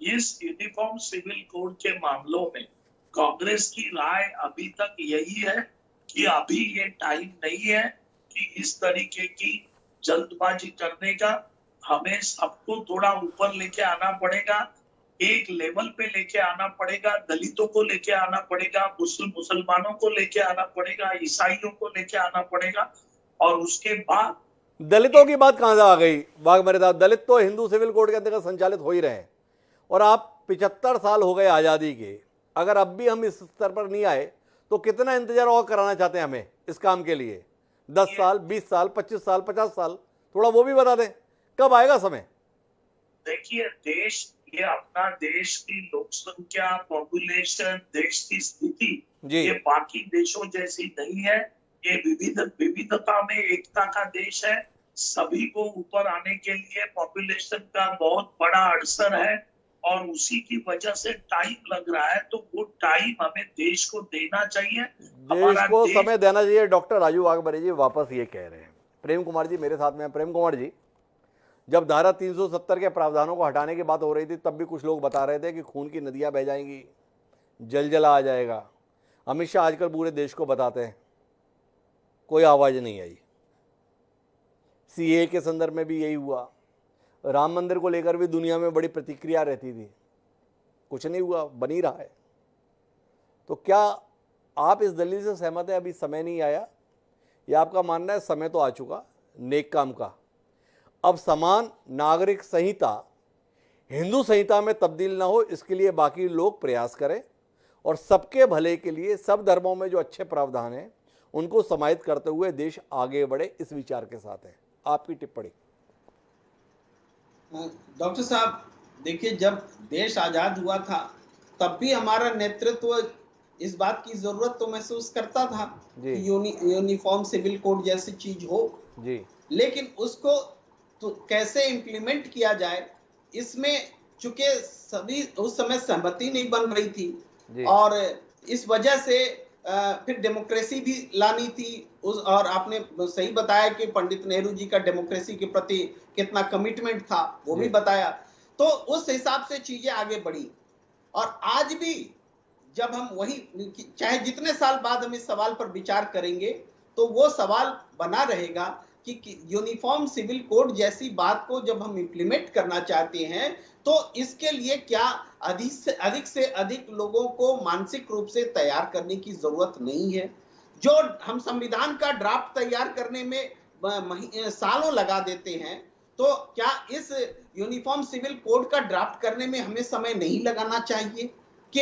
इस यूनिफॉर्म सिविल कोड के मामलों में कांग्रेस की राय अभी तक यही है कि अभी ये टाइम नहीं है कि इस तरीके की जल्दबाजी करने का। हमें सबको थोड़ा ऊपर लेके आना पड़ेगा, एक लेवल पे लेके आना पड़ेगा, दलितों को लेके आना पड़ेगा, मुसलमानों को लेके आना पड़ेगा, ईसाइयों को लेके आना पड़ेगा, और उसके बाद दलितों की बात कहां से आ गई वाघमारे साहब? दलित तो हिंदू सिविल कोड के अंतर्गत संचालित हो ही रहे हैं और आप 75 साल हो गए आजादी के। अगर अब भी हम इस स्तर पर नहीं आए तो कितना इंतजार और कराना चाहते हैं हमें इस काम के लिए? 10 साल, 20 साल, 25 साल, 50 साल, थोड़ा वो भी बता दें, कब आएगा समय? देखिए, देश, ये अपना देश की लोक संख्या, पॉपुलेशन, देश की स्थिति ये बाकी देशों जैसी नहीं है। ये विविधता में एकता का देश है। सभी को ऊपर आने के लिए पॉपुलेशन का बहुत बड़ा अड़सर है और उसी की वजह से टाइम लग रहा है। तो वो टाइम हमें देश को देना चाहिए, देश को समय देना चाहिए। डॉक्टर राजू वाघमारे जी वापस ये कह रहे हैं। प्रेम कुमार जी मेरे साथ में हैं। प्रेम कुमार जी, जब धारा 370 के प्रावधानों को हटाने की बात हो रही थी तब भी कुछ लोग बता रहे थे कि खून की नदियां बह जाएंगी, जलजला आ जाएगा। अमित शाह आजकल पूरे देश को बताते हैं, कोई आवाज़ नहीं आई। सीए के संदर्भ में भी यही हुआ, राम मंदिर को लेकर भी दुनिया में बड़ी प्रतिक्रिया रहती थी, कुछ नहीं हुआ, बन ही रहा है। तो क्या आप इस दलील से सहमत हैं अभी समय नहीं आया, या आपका मानना है समय तो आ चुका नेक काम का, अब समान नागरिक संहिता हिंदू संहिता में तब्दील ना हो इसके लिए बाकी लोग प्रयास करें और सबके भले के लिए सब धर्मों में जो अच्छे प्रावधान हैं उनको समाहित करते हुए देश आगे बढ़े, इस विचार के साथ है। आपकी टिप्पणी। डॉक्टर साहब देखिए, जब देश आजाद हुआ था तब भी हमारा नेतृत्व इस बात की जरूरत तो महसूस करता था कि यूनिफॉर्म सिविल कोड जैसी चीज हो जी, लेकिन उसको तो कैसे इम्प्लीमेंट किया जाए इसमें चूंकि सभी उस समय सहमति नहीं बन रही थी और इस वजह से फिर डेमोक्रेसी भी लानी थी और आपने सही बताया कि पंडित नेहरू जी का डेमोक्रेसी के प्रति कितना कमिटमेंट था वो भी बताया, तो उस हिसाब से चीजें आगे बढ़ी। और आज भी जब हम वही चाहे जितने साल बाद हम इस सवाल पर विचार करेंगे तो वो सवाल बना रहेगा कि यूनिफॉर्म सिविल कोड जैसी बात को जब हम इंप्लीमेंट करना चाहते हैं तो इसके लिए क्या अधिक से अधिक लोगों को मानसिक रूप से तैयार करने की जरूरत नहीं है। जो हम संविधान का ड्राफ्ट तैयार करने में सालों लगा देते हैं, तो क्या इस यूनिफॉर्म सिविल कोड का ड्राफ्ट करने में हमें समय नहीं लगाना चाहिए कि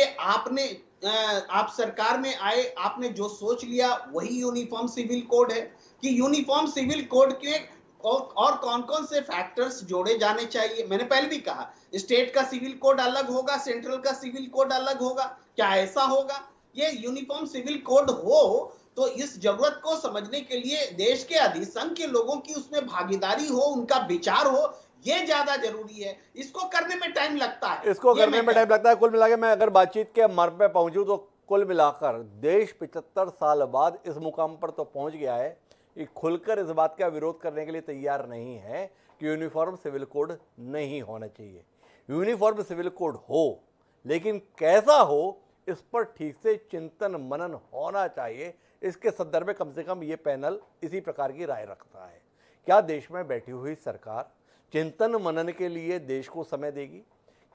आप सरकार में आए, आपने जो सोच लिया वही यूनिफॉर्म सिविल कोड है, कि यूनिफॉर्म सिविल कोड के और कौन कौन से फैक्टर्स जोड़े जाने चाहिए। मैंने पहले भी कहा स्टेट का सिविल कोड अलग होगा, सेंट्रल का सिविल कोड अलग होगा, क्या ऐसा होगा? ये यूनिफॉर्म सिविल कोड हो तो इस जरूरत को समझने के लिए देश के अधिसंख्य के लोगों की उसमें भागीदारी हो, उनका विचार हो, ये ज्यादा जरूरी है। इसको करने में टाइम लगता है, कुल मिला के मैं अगर बातचीत के मर्म पे पहुंचूं तो कुल मिलाकर देश 75 साल बाद इस मुकाम पर तो पहुंच गया है कि खुलकर इस बात का विरोध करने के लिए तैयार नहीं है कि यूनिफॉर्म सिविल कोड नहीं होना चाहिए। यूनिफॉर्म सिविल कोड हो, लेकिन कैसा हो इस पर ठीक से चिंतन मनन होना चाहिए। इसके संदर्भ में कम से कम ये पैनल इसी प्रकार की राय रखता है। क्या देश में बैठी हुई सरकार चिंतन मनन के लिए देश को समय देगी?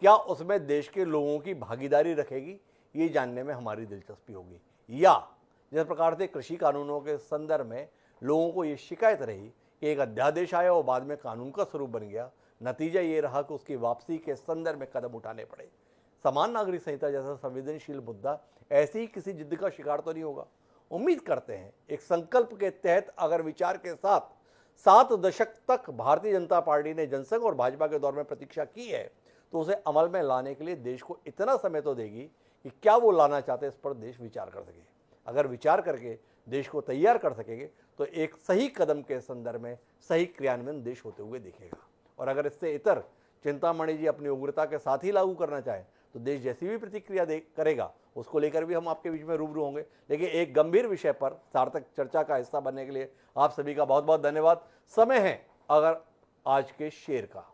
क्या उसमें देश के लोगों की भागीदारी रखेगी? ये जानने में हमारी दिलचस्पी होगी। या जिस प्रकार से कृषि कानूनों के संदर्भ में लोगों को ये शिकायत रही कि एक अध्यादेश आया और बाद में कानून का स्वरूप बन गया, नतीजा ये रहा कि उसकी वापसी के संदर्भ में कदम उठाने पड़े। समान नागरिक संहिता जैसा संवेदनशील मुद्दा ऐसी ही किसी जिद का शिकार तो नहीं होगा। उम्मीद करते हैं एक संकल्प के तहत अगर विचार के साथ 7 दशक तक भारतीय जनता पार्टी ने जनसंघ और भाजपा के दौर में प्रतीक्षा की है तो उसे अमल में लाने के लिए देश को इतना समय तो देगी कि क्या वो लाना चाहते हैं इस पर देश विचार कर सके। अगर विचार करके देश को तैयार कर सकेंगे तो एक सही कदम के संदर्भ में सही क्रियान्वयन देश होते हुए दिखेगा। और अगर इससे इतर चिंतामणि जी अपनी उग्रता के साथ ही लागू करना चाहें तो देश जैसी भी प्रतिक्रिया करेगा उसको लेकर भी हम आपके बीच में रूबरू होंगे। लेकिन एक गंभीर विषय पर सार्थक चर्चा का हिस्सा बनने के लिए आप सभी का बहुत बहुत धन्यवाद। समय है अगर आज के शेर का।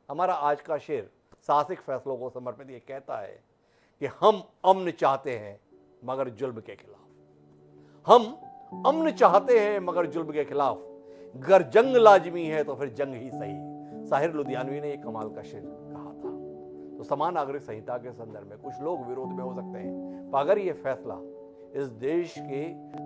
हमारा आज का शेर साहसिक फैसलों को समर्पित ये कहता है कि हम अमन चाहते हैं मगर जुल्म के खिलाफ। हम अमन चाहते हैं मगर जुल्म के खिलाफ, अगर जंग लाजमी है तो फिर जंग ही सही। साहिर लुधियानवी ने एक कमाल का शेर कहा था। तो समान नागरिक संहिता के संदर्भ में कुछ लोग विरोध में हो सकते हैं, पर अगर ये फैसला इस देश के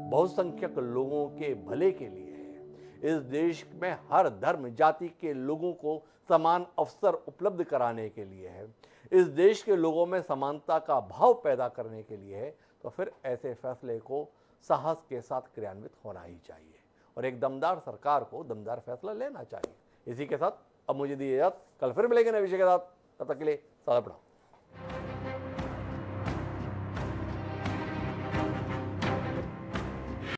बहुसंख्यक लोगों के भले के लिए है, इस देश में हर धर्म जाति के लोगों को समान अवसर उपलब्ध कराने के लिए है, इस देश के लोगों में समानता का भाव पैदा करने के लिए है, तो फिर ऐसे फैसले को साहस के साथ क्रियान्वित होना ही चाहिए और एक दमदार सरकार को दमदार फैसला लेना चाहिए। इसी के साथ अब मुझे दीजिए इजाजत, कल फिर मिलेंगे नए विषय के साथ, तब तक के लिए सादा पढ़ाओ।